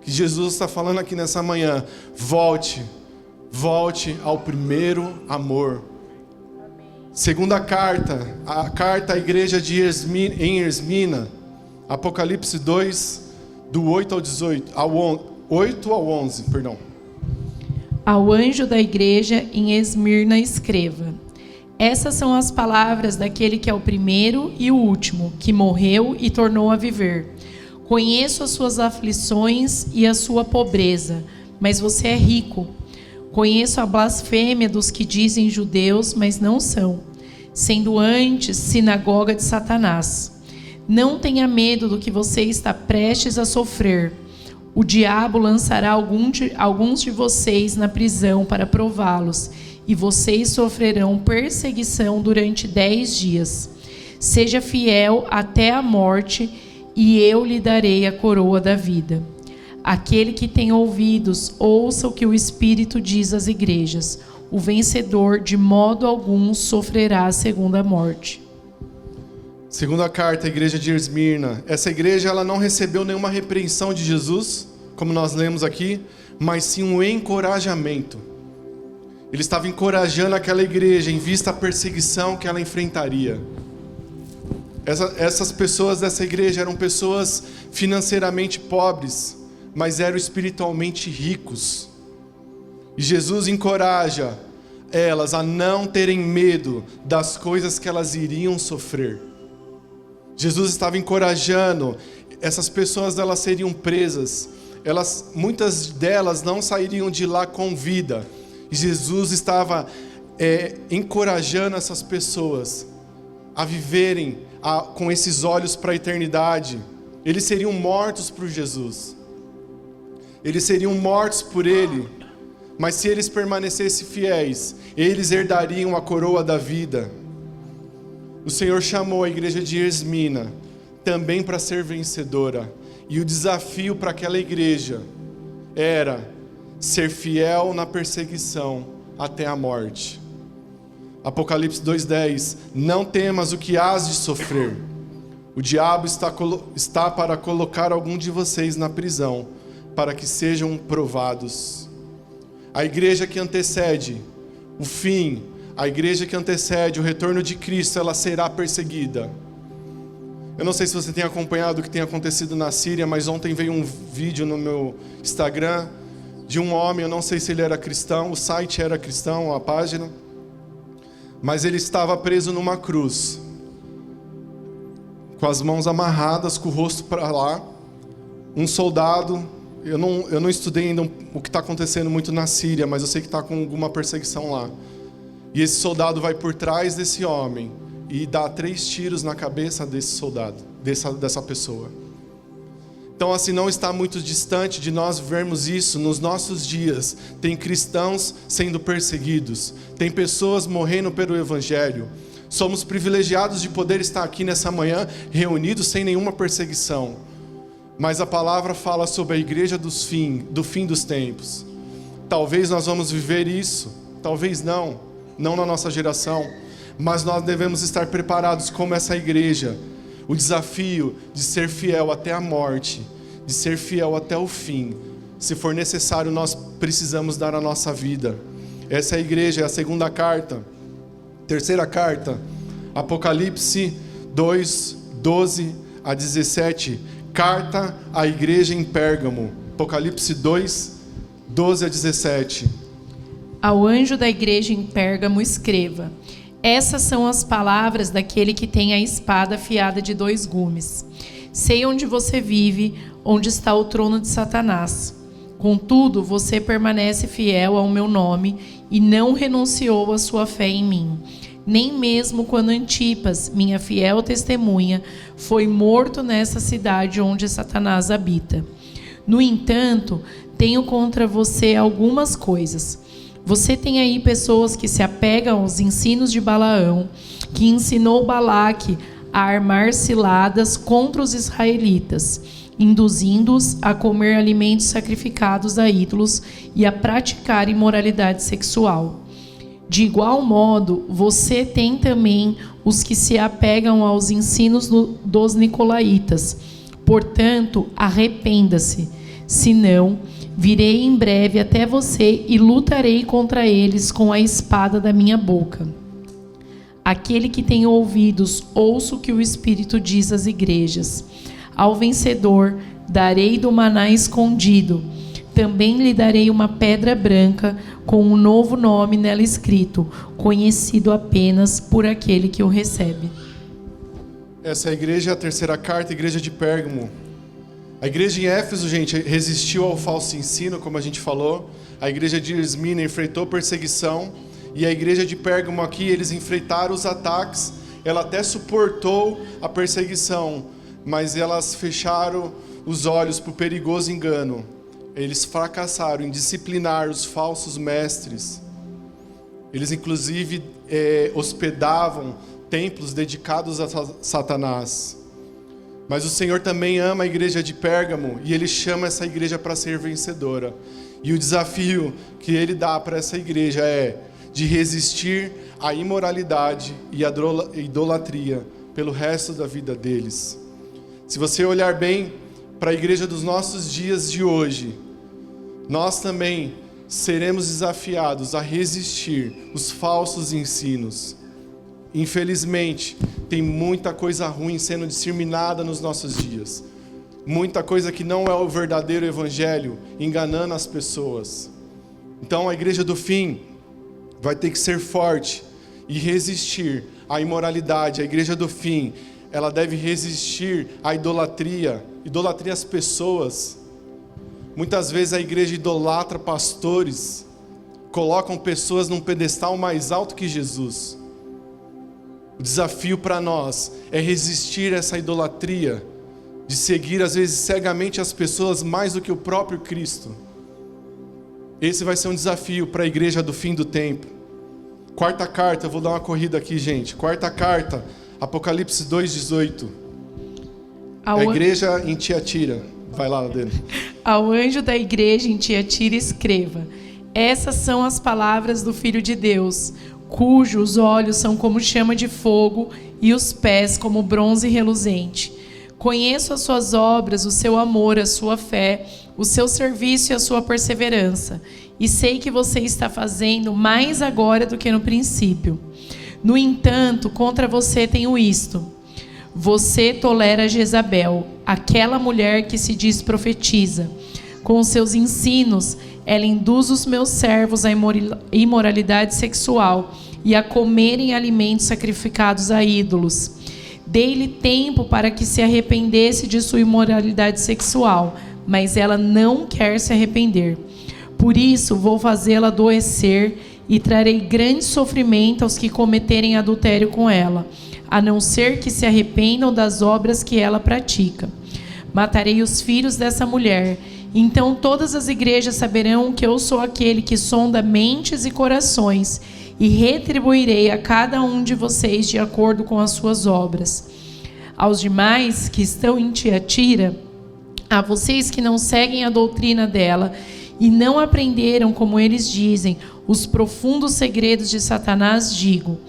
que Jesus está falando aqui nessa manhã: volte ao primeiro amor. Segunda carta, a carta à igreja de em Esmirna, Apocalipse 2, do 8 ao 11, perdão. Ao anjo da igreja em Esmirna escreva: essas são as palavras daquele que é o primeiro e o último, que morreu e tornou a viver. Conheço as suas aflições e a sua pobreza, mas você é rico. Conheço a blasfêmia dos que dizem judeus, mas não são, sendo antes sinagoga de Satanás. Não tenha medo do que você está prestes a sofrer. O diabo lançará alguns de vocês na prisão para prová-los, e vocês sofrerão perseguição durante 10 dias. Seja fiel até a morte, e eu lhe darei a coroa da vida. Aquele que tem ouvidos, ouça o que o Espírito diz às igrejas. O vencedor, de modo algum, sofrerá a segunda morte. Segunda carta à igreja de Esmirna. Essa igreja, ela não recebeu nenhuma repreensão de Jesus, como nós lemos aqui, mas sim um encorajamento. Ele estava encorajando aquela igreja em vista à perseguição que ela enfrentaria. Essas pessoas dessa igreja eram pessoas financeiramente pobres, mas eram espiritualmente ricos. E Jesus encoraja elas a não terem medo das coisas que elas iriam sofrer. Jesus estava encorajando essas pessoas, elas seriam presas. Muitas delas não sairiam de lá com vida. E Jesus estava encorajando essas pessoas a viverem com esses olhos para a eternidade. Eles seriam mortos por Jesus. Eles seriam mortos por Ele. Mas se eles permanecessem fiéis, eles herdariam a coroa da vida. O Senhor chamou a igreja de Esmirna também para ser vencedora. E o desafio para aquela igreja era ser fiel na perseguição até a morte. Apocalipse 2:10: não temas o que hás de sofrer. O diabo está para colocar algum de vocês na prisão, para que sejam provados. A igreja que antecede o fim, a igreja que antecede o retorno de Cristo, ela será perseguida. Eu não sei se você tem acompanhado o que tem acontecido na Síria, mas ontem veio um vídeo no meu Instagram de um homem, eu não sei se ele era cristão, o site era cristão, a página, mas ele estava preso numa cruz, com as mãos amarradas, com o rosto para lá. Um soldado, eu não estudei ainda o que está acontecendo muito na Síria, mas eu sei que está com alguma perseguição lá. E esse soldado vai por trás desse homem e dá 3 tiros na cabeça desse soldado, dessa pessoa. Então, assim, não está muito distante de nós vermos isso nos nossos dias. Tem cristãos sendo perseguidos, tem pessoas morrendo pelo Evangelho. Somos privilegiados de poder estar aqui nessa manhã, reunidos sem nenhuma perseguição. Mas a palavra fala sobre a igreja do fim dos tempos. Talvez nós vamos viver isso, talvez não na nossa geração, mas nós devemos estar preparados como essa igreja. O desafio de ser fiel até a morte, de ser fiel até o fim. Se for necessário, nós precisamos dar a nossa vida. Essa é a igreja, é a segunda carta. Terceira carta, Apocalipse 2, 12 a 17. Carta à igreja em Pérgamo. Apocalipse 2, 12 a 17. Ao anjo da igreja em Pérgamo escreva: essas são as palavras daquele que tem a espada afiada de 2 gumes. Sei onde você vive, onde está o trono de Satanás. Contudo, você permanece fiel ao meu nome e não renunciou à sua fé em mim. Nem mesmo quando Antipas, minha fiel testemunha, foi morto nessa cidade onde Satanás habita. No entanto, tenho contra você algumas coisas. Você tem aí pessoas que se apegam aos ensinos de Balaão, que ensinou Balaque a armar ciladas contra os israelitas, induzindo-os a comer alimentos sacrificados a ídolos e a praticar imoralidade sexual. De igual modo, você tem também os que se apegam aos ensinos dos nicolaítas. Portanto, arrependa-se, senão virei em breve até você e lutarei contra eles com a espada da minha boca. Aquele que tem ouvidos, ouça o que o Espírito diz às igrejas. Ao vencedor, darei do maná escondido. Também lhe darei uma pedra branca com um novo nome nela escrito, conhecido apenas por aquele que o recebe. Essa é a igreja, a terceira carta, a igreja de Pérgamo. A igreja em Éfeso, gente, resistiu ao falso ensino, como a gente falou. A igreja de Esmirna enfrentou perseguição. E a igreja de Pérgamo aqui, eles enfrentaram os ataques. Ela até suportou a perseguição, mas elas fecharam os olhos para o perigoso engano. Eles fracassaram em disciplinar os falsos mestres. Eles, inclusive, hospedavam templos dedicados a Satanás. Mas o Senhor também ama a igreja de Pérgamo e Ele chama essa igreja para ser vencedora. E o desafio que Ele dá para essa igreja é de resistir à imoralidade e à idolatria pelo resto da vida deles. Se você olhar bem para a igreja dos nossos dias de hoje, nós também seremos desafiados a resistir os falsos ensinos. Infelizmente, tem muita coisa ruim sendo disseminada nos nossos dias. Muita coisa que não é o verdadeiro evangelho, enganando as pessoas. Então a igreja do fim vai ter que ser forte e resistir à imoralidade. A igreja do fim, ela deve resistir à idolatria às pessoas. Muitas vezes a igreja idolatra pastores, colocam pessoas num pedestal mais alto que Jesus. O desafio para nós é resistir a essa idolatria, de seguir às vezes cegamente as pessoas mais do que o próprio Cristo. Esse vai ser um desafio para a igreja do fim do tempo. Quarta carta, eu vou dar uma corrida aqui, gente. Quarta carta, Apocalipse 2:18. A igreja em Tiatira. Vai lá, Adele. Ao anjo da igreja em Tiatira escreva: essas são as palavras do Filho de Deus, cujos olhos são como chama de fogo e os pés como bronze reluzente. Conheço as suas obras, o seu amor, a sua fé, o seu serviço e a sua perseverança, e sei que você está fazendo mais agora do que no princípio. No entanto, contra você tenho isto: você tolera Jezabel, aquela mulher que se diz profetiza. Com os seus ensinos, ela induz os meus servos à imoralidade sexual e a comerem alimentos sacrificados a ídolos. Dei-lhe tempo para que se arrependesse de sua imoralidade sexual, mas ela não quer se arrepender. Por isso, vou fazê-la adoecer e trarei grande sofrimento aos que cometerem adultério com ela, a não ser que se arrependam das obras que ela pratica. Matarei os filhos dessa mulher. Então todas as igrejas saberão que eu sou aquele que sonda mentes e corações, e retribuirei a cada um de vocês de acordo com as suas obras. Aos demais que estão em Tiatira, a vocês que não seguem a doutrina dela e não aprenderam, como eles dizem, os profundos segredos de Satanás, digo: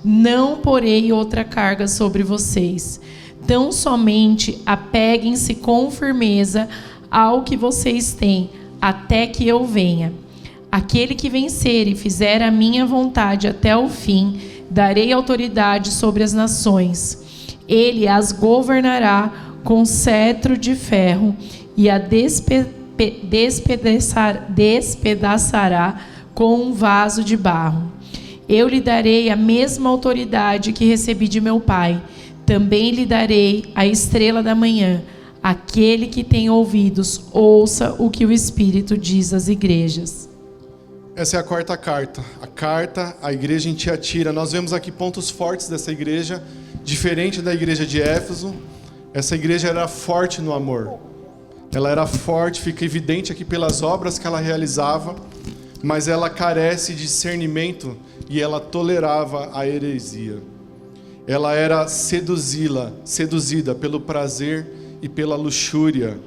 não porei outra carga sobre vocês. Tão somente apeguem-se com firmeza ao que vocês têm, até que eu venha. Aquele que vencer e fizer a minha vontade até o fim, darei autoridade sobre as nações. Ele as governará com cetro de ferro e a despedaçará com um vaso de barro. Eu lhe darei a mesma autoridade que recebi de meu Pai. Também lhe darei a estrela da manhã. Aquele que tem ouvidos, ouça o que o Espírito diz às igrejas. Essa é a quarta carta. A carta à igreja em Tiatira. Nós vemos aqui pontos fortes dessa igreja, diferente da igreja de Éfeso. Essa igreja era forte no amor. Ela era forte, fica evidente aqui pelas obras que ela realizava, mas ela carece de discernimento e ela tolerava a heresia. Ela era seduzida pelo prazer e pela luxúria.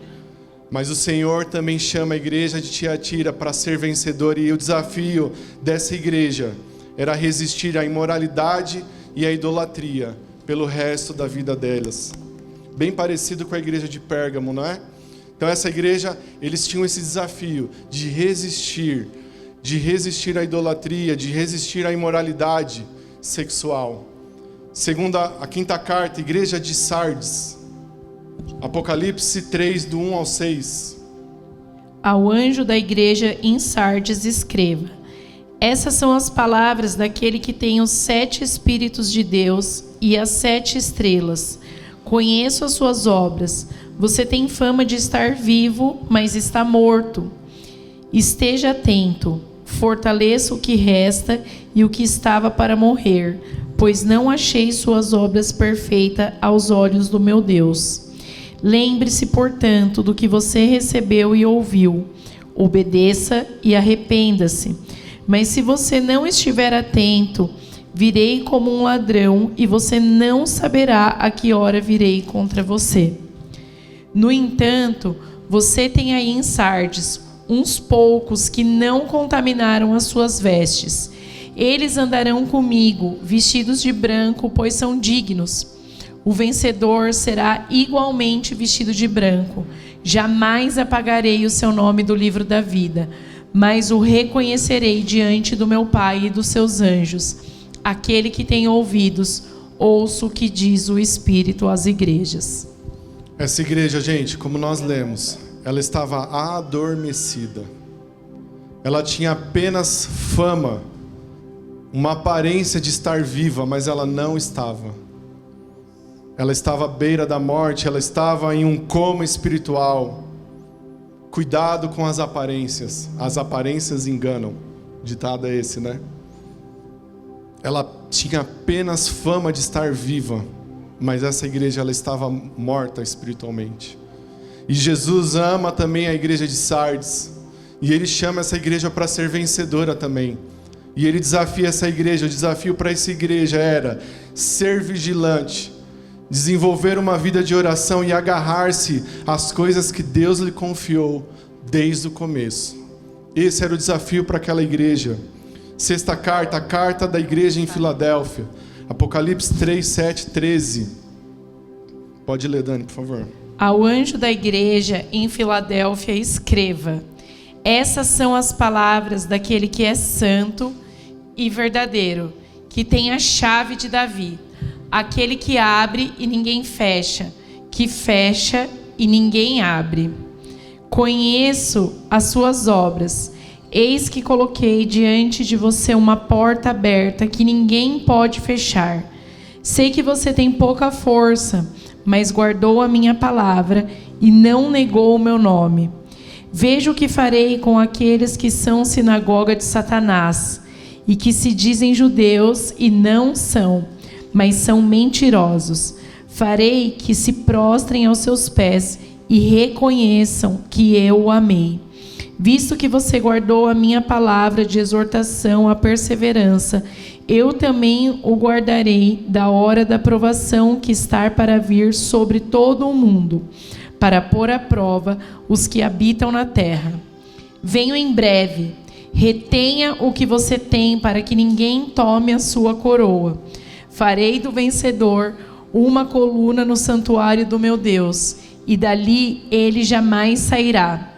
Mas o Senhor também chama a igreja de Tiatira para ser vencedora, e o desafio dessa igreja era resistir à imoralidade e à idolatria pelo resto da vida delas. Bem parecido com a igreja de Pérgamo, não é? Então essa igreja, eles tinham esse desafio de resistir à idolatria, de resistir à imoralidade sexual. Segundo a quinta carta, igreja de Sardes, Apocalipse 3, do 1 ao 6. Ao anjo da igreja em Sardes escreva: essas são as palavras daquele que tem os 7 Espíritos de Deus e as 7 estrelas. Conheço as suas obras. Você tem fama de estar vivo, mas está morto. Esteja atento, fortaleça o que resta e o que estava para morrer, pois não achei suas obras perfeitas aos olhos do meu Deus. Lembre-se, portanto, do que você recebeu e ouviu. Obedeça e arrependa-se. Mas se você não estiver atento, virei como um ladrão e você não saberá a que hora virei contra você. No entanto, você tem aí em Sardes uns poucos que não contaminaram as suas vestes. Eles andarão comigo, vestidos de branco, pois são dignos. O vencedor será igualmente vestido de branco. Jamais apagarei o seu nome do livro da vida, mas o reconhecerei diante do meu Pai e dos seus anjos. Aquele que tem ouvidos, ouça o que diz o Espírito às igrejas. Essa igreja, gente, como nós lemos, ela estava adormecida. Ela tinha apenas fama, uma aparência de estar viva, mas ela não estava. Ela estava à beira da morte, ela estava em um coma espiritual. Cuidado com as aparências enganam. Ditado é esse, né? Ela tinha apenas fama de estar viva, mas essa igreja ela estava morta espiritualmente. E Jesus ama também a igreja de Sardes, e ele chama essa igreja para ser vencedora também. E ele desafia essa igreja, o desafio para essa igreja era ser vigilante, desenvolver uma vida de oração e agarrar-se às coisas que Deus lhe confiou desde o começo. Esse era o desafio para aquela igreja. Sexta carta, a carta da igreja em Filadélfia, Apocalipse 3, 7, 13. Pode ler, Dani, por favor. Ao anjo da igreja em Filadélfia escreva: essas são as palavras daquele que é santo e verdadeiro, que tem a chave de Davi, aquele que abre e ninguém fecha, que fecha e ninguém abre. Conheço as suas obras. Eis que coloquei diante de você uma porta aberta que ninguém pode fechar. Sei que você tem pouca força, mas guardou a minha palavra e não negou o meu nome. Veja o que farei com aqueles que são sinagoga de Satanás e que se dizem judeus e não são, mas são mentirosos. Farei que se prostrem aos seus pés e reconheçam que eu o amei. Visto que você guardou a minha palavra de exortação à perseverança, eu também o guardarei da hora da provação que está para vir sobre todo o mundo, para pôr à prova os que habitam na terra. Venho em breve. Retenha o que você tem para que ninguém tome a sua coroa. Farei do vencedor uma coluna no santuário do meu Deus, e dali ele jamais sairá.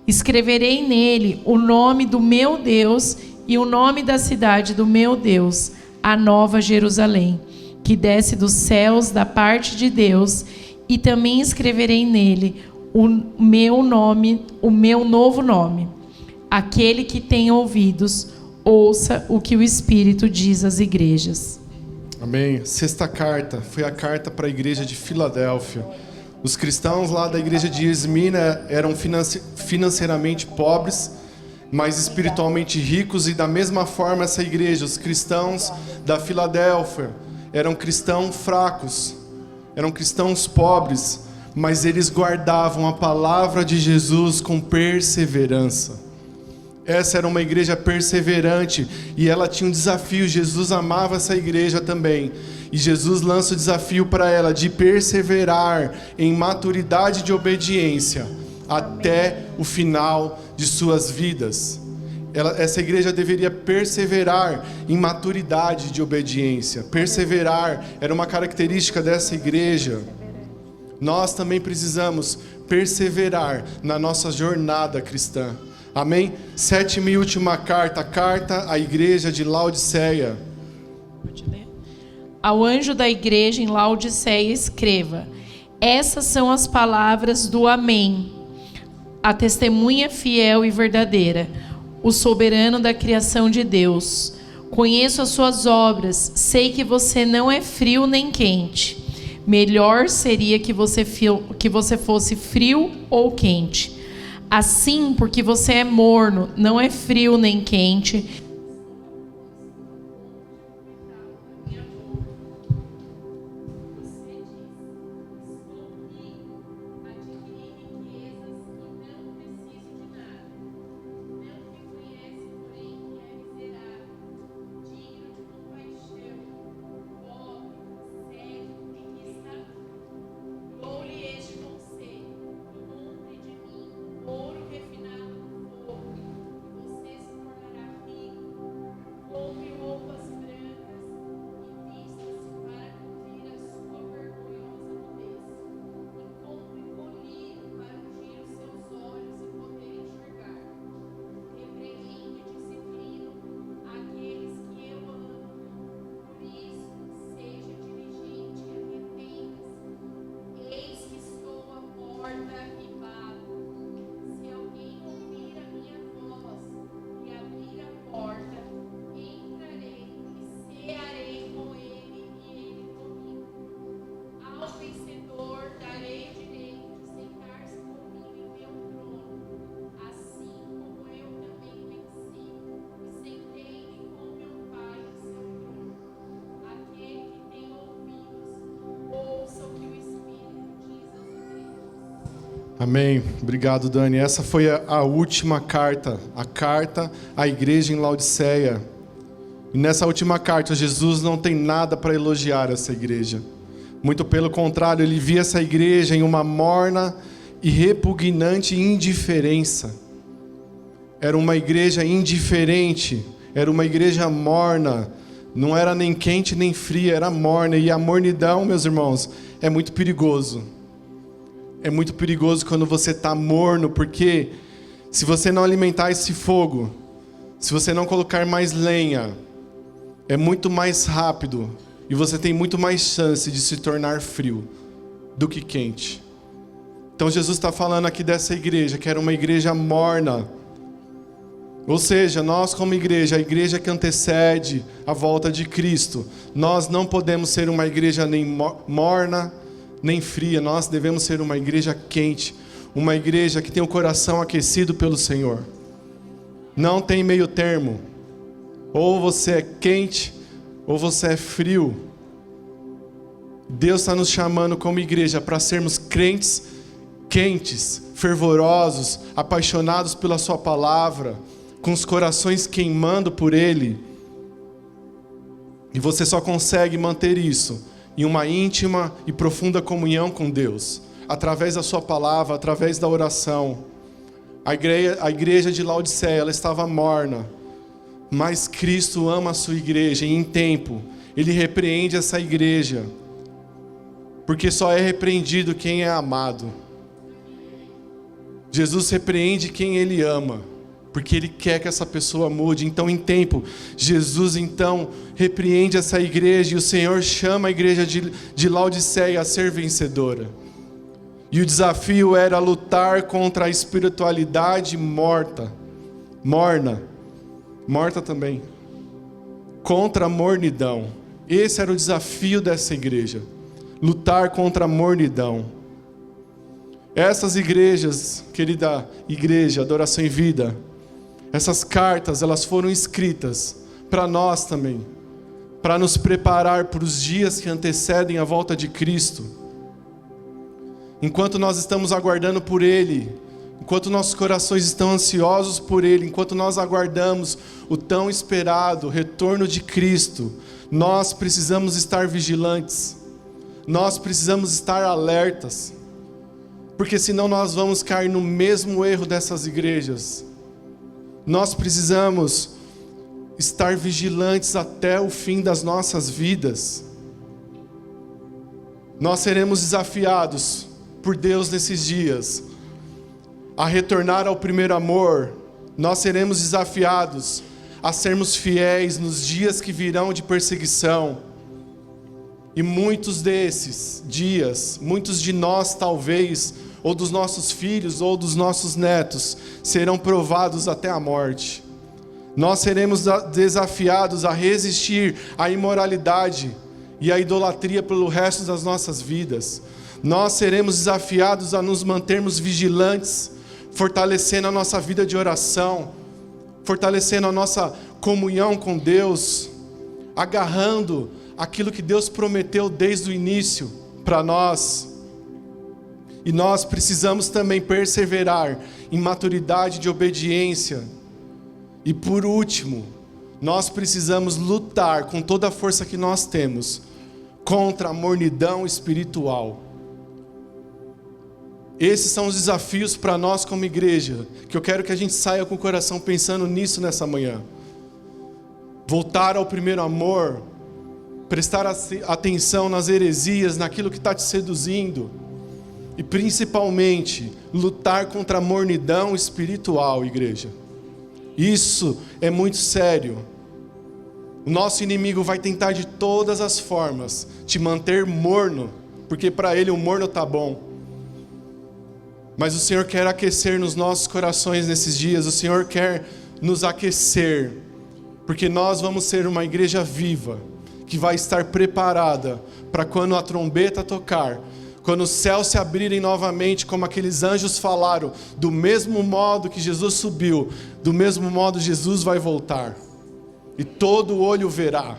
Escreverei nele o nome do meu Deus e o nome da cidade do meu Deus, a Nova Jerusalém, que desce dos céus da parte de Deus, e também escreverei nele o meu novo nome. Aquele que tem ouvidos, ouça o que o Espírito diz às igrejas. Amém. Sexta carta foi a carta para a igreja de Filadélfia. Os cristãos lá da igreja de Esmina eram financeiramente pobres, mas espiritualmente ricos, e da mesma forma essa igreja, os cristãos da Filadélfia, eram cristãos fracos, eram cristãos pobres, mas eles guardavam a palavra de Jesus com perseverança. Essa era uma igreja perseverante e ela tinha um desafio. Jesus amava essa igreja também. E Jesus lança o desafio para ela de perseverar em maturidade de obediência até o final de suas vidas. essa igreja deveria perseverar em maturidade de obediência. Perseverar era uma característica dessa igreja. Nós também precisamos perseverar na nossa jornada cristã. Amém? 7ª e última carta, a carta à igreja de Laodiceia. Ao anjo da igreja em Laodiceia escreva: essas são as palavras do Amém, a testemunha fiel e verdadeira, o soberano da criação de Deus. Conheço as suas obras, sei que você não é frio nem quente. Melhor seria que você fosse frio ou quente. Assim, porque você é morno, não é frio nem quente. Amém. Obrigado, Dani. Essa foi a última carta, a carta à igreja em Laodiceia. E nessa última carta, Jesus não tem nada para elogiar essa igreja. Muito pelo contrário, ele via essa igreja em uma morna e repugnante indiferença. Era uma igreja indiferente, era uma igreja morna, não era nem quente nem fria, era morna. E a mornidão, meus irmãos, é muito perigoso. É muito perigoso quando você está morno, porque se você não alimentar esse fogo, se você não colocar mais lenha, é muito mais rápido e você tem muito mais chance de se tornar frio do que quente. Então Jesus está falando aqui dessa igreja, que era uma igreja morna. Ou seja, nós como igreja, a igreja que antecede a volta de Cristo, nós não podemos ser uma igreja nem morna, nem fria. Nós devemos ser uma igreja quente, uma igreja que tem o coração aquecido pelo Senhor. Não tem meio termo. Ou você é quente, ou você é frio. Deus está nos chamando como igreja para sermos crentes quentes, fervorosos, apaixonados pela sua palavra, com os corações queimando por Ele. E você só consegue manter isso em uma íntima e profunda comunhão com Deus, através da sua palavra, através da oração. A igreja de Laodiceia, ela estava morna, mas Cristo ama a sua igreja, e em tempo Ele repreende essa igreja, porque só é repreendido quem é amado. Jesus repreende quem Ele ama, porque Ele quer que essa pessoa mude. Então, em tempo, Jesus repreende essa igreja, e o Senhor chama a igreja de Laodiceia a ser vencedora. E o desafio era lutar contra a espiritualidade morna também, contra a mornidão. Esse era o desafio dessa igreja, lutar contra a mornidão. Essas igrejas, querida igreja, Adoração em Vida, essas cartas, elas foram escritas para nós também, para nos preparar para os dias que antecedem a volta de Cristo. Enquanto nós estamos aguardando por Ele, enquanto nossos corações estão ansiosos por Ele, enquanto nós aguardamos o tão esperado retorno de Cristo, nós precisamos estar vigilantes, nós precisamos estar alertas, porque senão nós vamos cair no mesmo erro dessas igrejas. nós precisamos estar vigilantes até o fim das nossas vidas. Nós seremos desafiados por Deus nesses dias a retornar ao primeiro amor. Nós seremos desafiados a sermos fiéis nos dias que virão de perseguição. E muitos desses dias, muitos de nós talvez, ou dos nossos filhos, ou dos nossos netos, serão provados até a morte. Nós seremos desafiados a resistir à imoralidade e à idolatria pelo resto das nossas vidas. Nós seremos desafiados a nos mantermos vigilantes, fortalecendo a nossa vida de oração, fortalecendo a nossa comunhão com Deus, agarrando aquilo que Deus prometeu desde o início para nós. E nós precisamos também perseverar em maturidade de obediência. E por último, nós precisamos lutar com toda a força que nós temos contra a mornidão espiritual. Esses são os desafios para nós como igreja, que eu quero que a gente saia com o coração pensando nisso nessa manhã. Voltar ao primeiro amor, prestar atenção nas heresias, naquilo que está te seduzindo, e principalmente lutar contra a mornidão espiritual, igreja. Isso é muito sério. O nosso inimigo vai tentar de todas as formas te manter morno, porque para ele o morno está bom. Mas o Senhor quer aquecer nos nossos corações nesses dias. O Senhor quer nos aquecer, porque nós vamos ser uma igreja viva, que vai estar preparada para quando a trombeta tocar, quando os céus se abrirem novamente, como aqueles anjos falaram, do mesmo modo que Jesus subiu, do mesmo modo Jesus vai voltar, e todo olho verá.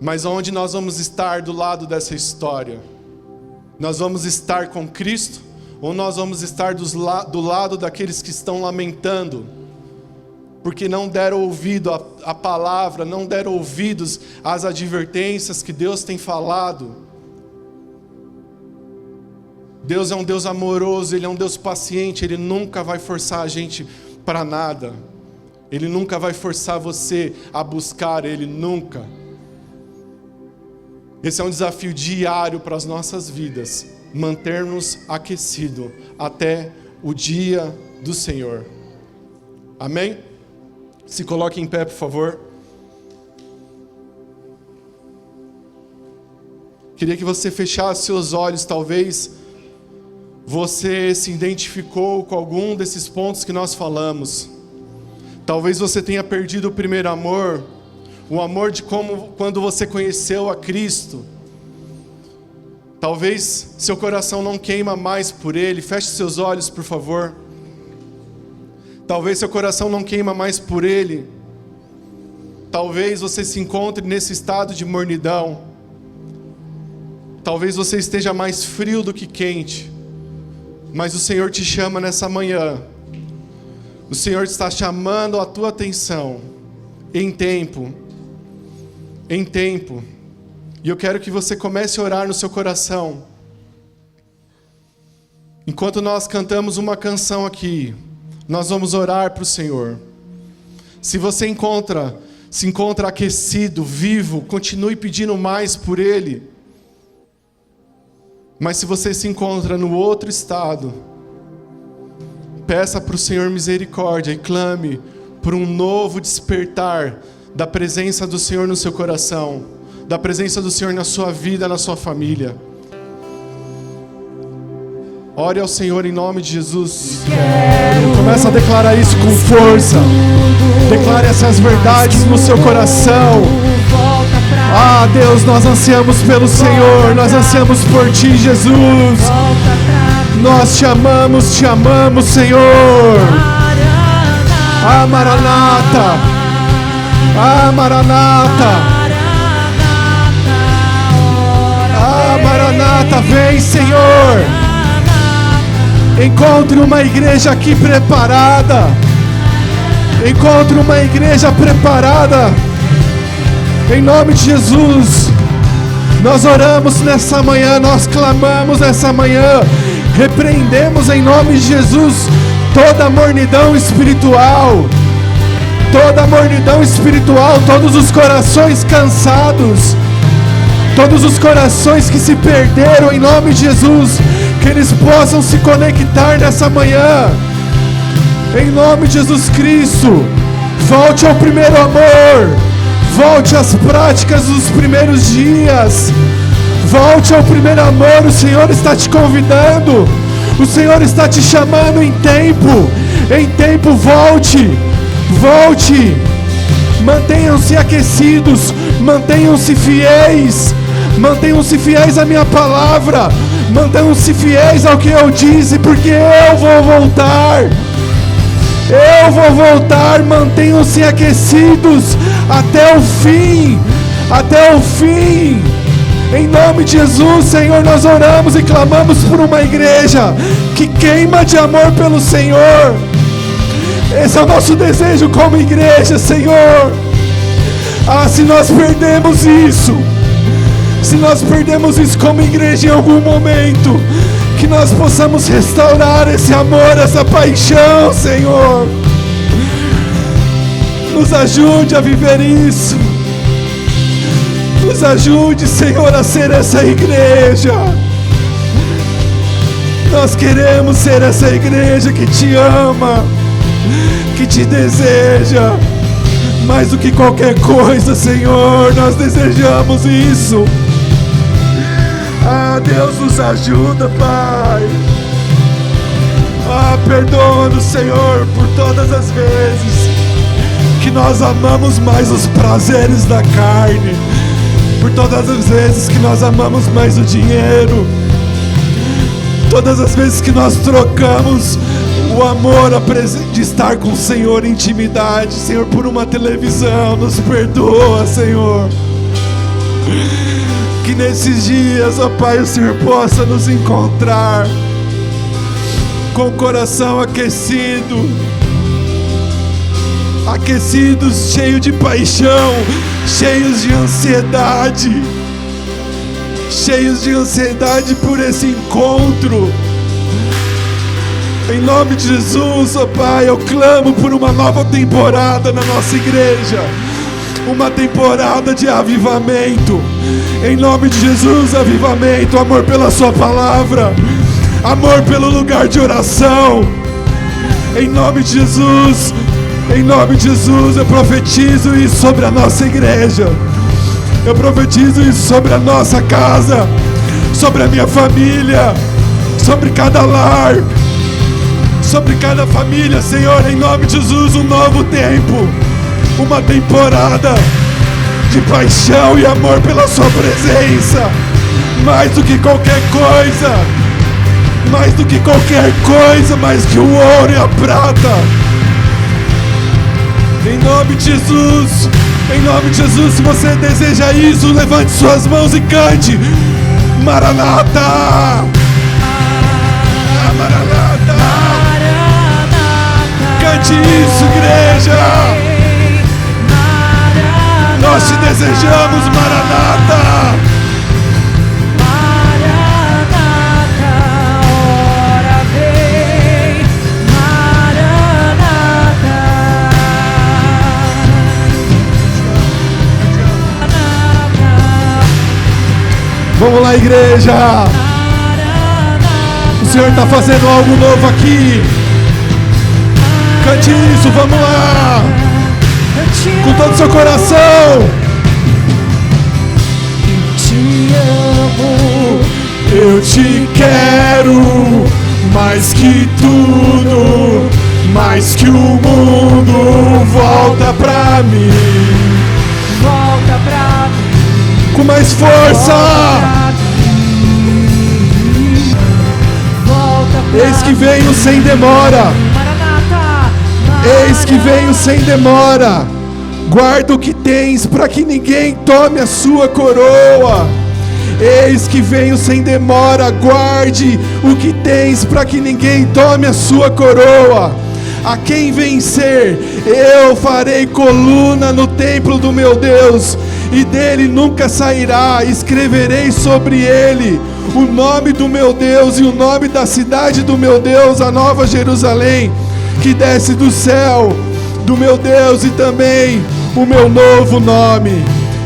Mas onde nós vamos estar do lado dessa história? Nós vamos estar com Cristo, ou nós vamos estar do lado daqueles que estão lamentando, porque não deram ouvido à palavra, não deram ouvidos às advertências que Deus tem falado? Deus é um Deus amoroso, Ele é um Deus paciente, Ele nunca vai forçar a gente para nada. Ele nunca vai forçar você a buscar Ele, nunca. Esse é um desafio diário para as nossas vidas, manter-nos aquecidos até o dia do Senhor. Amém? Se coloque em pé, por favor. Queria que você fechasse seus olhos. Talvez você se identificou com algum desses pontos que nós falamos. Talvez você tenha perdido o primeiro amor, o amor de quando você conheceu a Cristo. Talvez seu coração não queima mais por Ele. Feche seus olhos, por favor. Talvez seu coração não queima mais por Ele. Talvez você se encontre nesse estado de mornidão. Talvez você esteja mais frio do que quente. Mas o Senhor te chama nessa manhã. O Senhor está chamando a tua atenção. Em tempo. Em tempo. E eu quero que você comece a orar no seu coração. Enquanto nós cantamos uma canção aqui, nós vamos orar para o Senhor. Se você se encontra aquecido, vivo, continue pedindo mais por Ele. Mas se você se encontra no outro estado, peça para o Senhor misericórdia e clame por um novo despertar da presença do Senhor no seu coração, da presença do Senhor na sua vida, na sua família. Ore ao Senhor em nome de Jesus. Começa a declarar isso com força. Declare essas verdades no seu coração. Ah, Deus, nós ansiamos pelo Senhor. Nós ansiamos por Ti, Jesus. Nós te amamos, Senhor. Ah, Maranata. Ah, Maranata. Ah, Maranata, vem, Senhor. Encontre uma igreja aqui preparada. Encontre uma igreja preparada. Em nome de Jesus. Nós oramos nessa manhã, nós clamamos nessa manhã. Repreendemos em nome de Jesus toda mornidão espiritual, todos os corações cansados, todos os corações que se perderam, em nome de Jesus, que eles possam se conectar nessa manhã, em nome de Jesus Cristo. Volte ao primeiro amor, volte às práticas dos primeiros dias, volte ao primeiro amor. O Senhor está te convidando, o Senhor está te chamando em tempo, volte, mantenham-se aquecidos, mantenham-se fiéis à minha palavra, mantenham-se fiéis ao que eu disse, porque eu vou voltar, mantenham-se aquecidos até o fim, em nome de Jesus. Senhor, nós oramos e clamamos por uma igreja que queima de amor pelo Senhor. Esse é o nosso desejo como igreja, Senhor. Se nós perdemos isso como igreja em algum momento, que nós possamos restaurar esse amor, essa paixão, Senhor. Nos ajude a viver isso. Nos ajude, Senhor, a ser essa igreja. Nós queremos ser essa igreja que te ama, que te deseja. Mais do que qualquer coisa, Senhor, nós desejamos isso. Deus, nos ajuda, Pai. Perdoa-nos, Senhor, por todas as vezes que nós amamos mais os prazeres da carne, por todas as vezes que nós amamos mais o dinheiro, todas as vezes que nós trocamos o amor de estar com o Senhor em intimidade, Senhor, por uma televisão. Nos perdoa, Senhor. Que nesses dias, ó Pai, o Senhor possa nos encontrar com o coração aquecidos, cheios de paixão, cheios de ansiedade por esse encontro. Em nome de Jesus, ó Pai, eu clamo por uma nova temporada na nossa igreja, uma temporada de avivamento. Em nome de Jesus, avivamento, amor pela sua palavra, amor pelo lugar de oração. Em nome de Jesus, eu profetizo isso sobre a nossa igreja, eu profetizo isso sobre a nossa casa, sobre a minha família, sobre cada lar, sobre cada família, Senhor. Em nome de Jesus, um novo tempo, uma temporada de paixão e amor pela sua presença, mais do que qualquer coisa, mais do que qualquer coisa, mais que o ouro e a prata. Em nome de Jesus, se você deseja isso, levante suas mãos e cante: Maranata, Maranata. Cante isso, igreja. Nós te desejamos, Maranata. Maranata, ora vem, Maranata. Vamos lá, igreja. O Senhor está fazendo algo novo aqui. Cante isso, vamos lá. Com todo o seu coração. Eu te quero mais que tudo, mais que o mundo. Volta pra mim, Volta pra mim, com mais força. volta pra Eis que venho sem demora, Maranata, eis que venho sem demora. Guarda o que tens, para que ninguém tome a sua coroa. Eis que venho sem demora, guarde o que tens, para que ninguém tome a sua coroa. A quem vencer, eu farei coluna no templo do meu Deus, e dele nunca sairá. Escreverei sobre ele o nome do meu Deus e o nome da cidade do meu Deus, a Nova Jerusalém, que desce do céu, do meu Deus, e também o meu novo nome.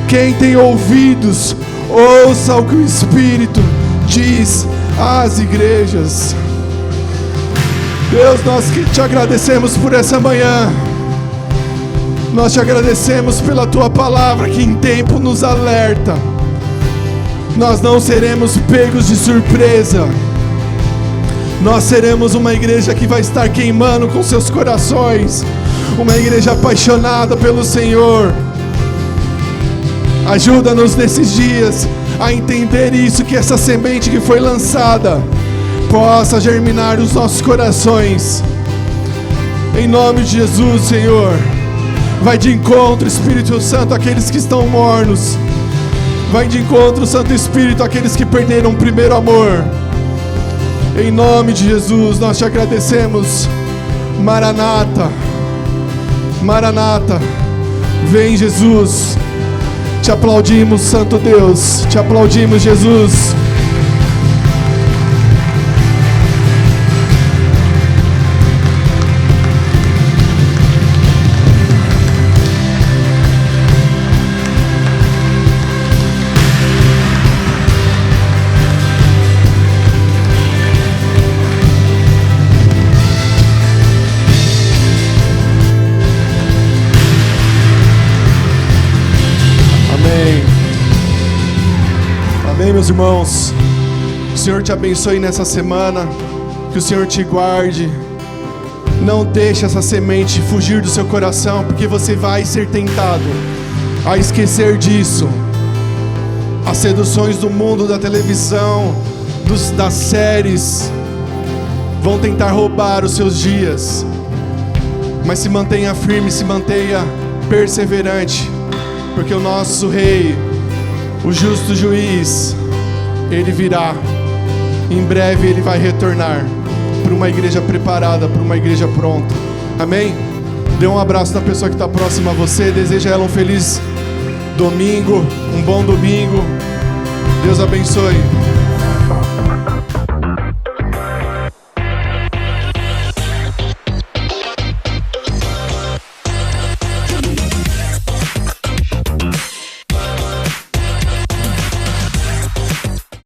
Quem tem ouvidos, ouça o que o Espírito diz às igrejas. Deus, nós que te agradecemos por essa manhã. Nós te agradecemos pela tua palavra que em tempo nos alerta. Nós não seremos pegos de surpresa. Nós seremos uma igreja que vai estar queimando com seus corações, uma igreja apaixonada pelo Senhor. Ajuda-nos nesses dias a entender isso, que essa semente que foi lançada possa germinar nos nossos corações. Em nome de Jesus, Senhor. Vai de encontro, Espírito Santo, àqueles que estão mornos. Vai de encontro, Santo Espírito, àqueles que perderam o primeiro amor. Em nome de Jesus, nós te agradecemos. Maranata, Maranata, vem Jesus. Te aplaudimos, Santo Deus. Te aplaudimos, Jesus. Amém, meus irmãos. Que o Senhor te abençoe nessa semana. Que o Senhor te guarde. Não deixe essa semente fugir do seu coração, porque você vai ser tentado a esquecer disso. As seduções do mundo, da televisão, das séries vão tentar roubar os seus dias. Mas se mantenha firme, se mantenha perseverante, porque o nosso Rei, o justo juiz, ele virá. Em breve ele vai retornar para uma igreja preparada, para uma igreja pronta. Amém? Dê um abraço na pessoa que está próxima a você. Deseja a ela um feliz domingo, um bom domingo. Deus abençoe.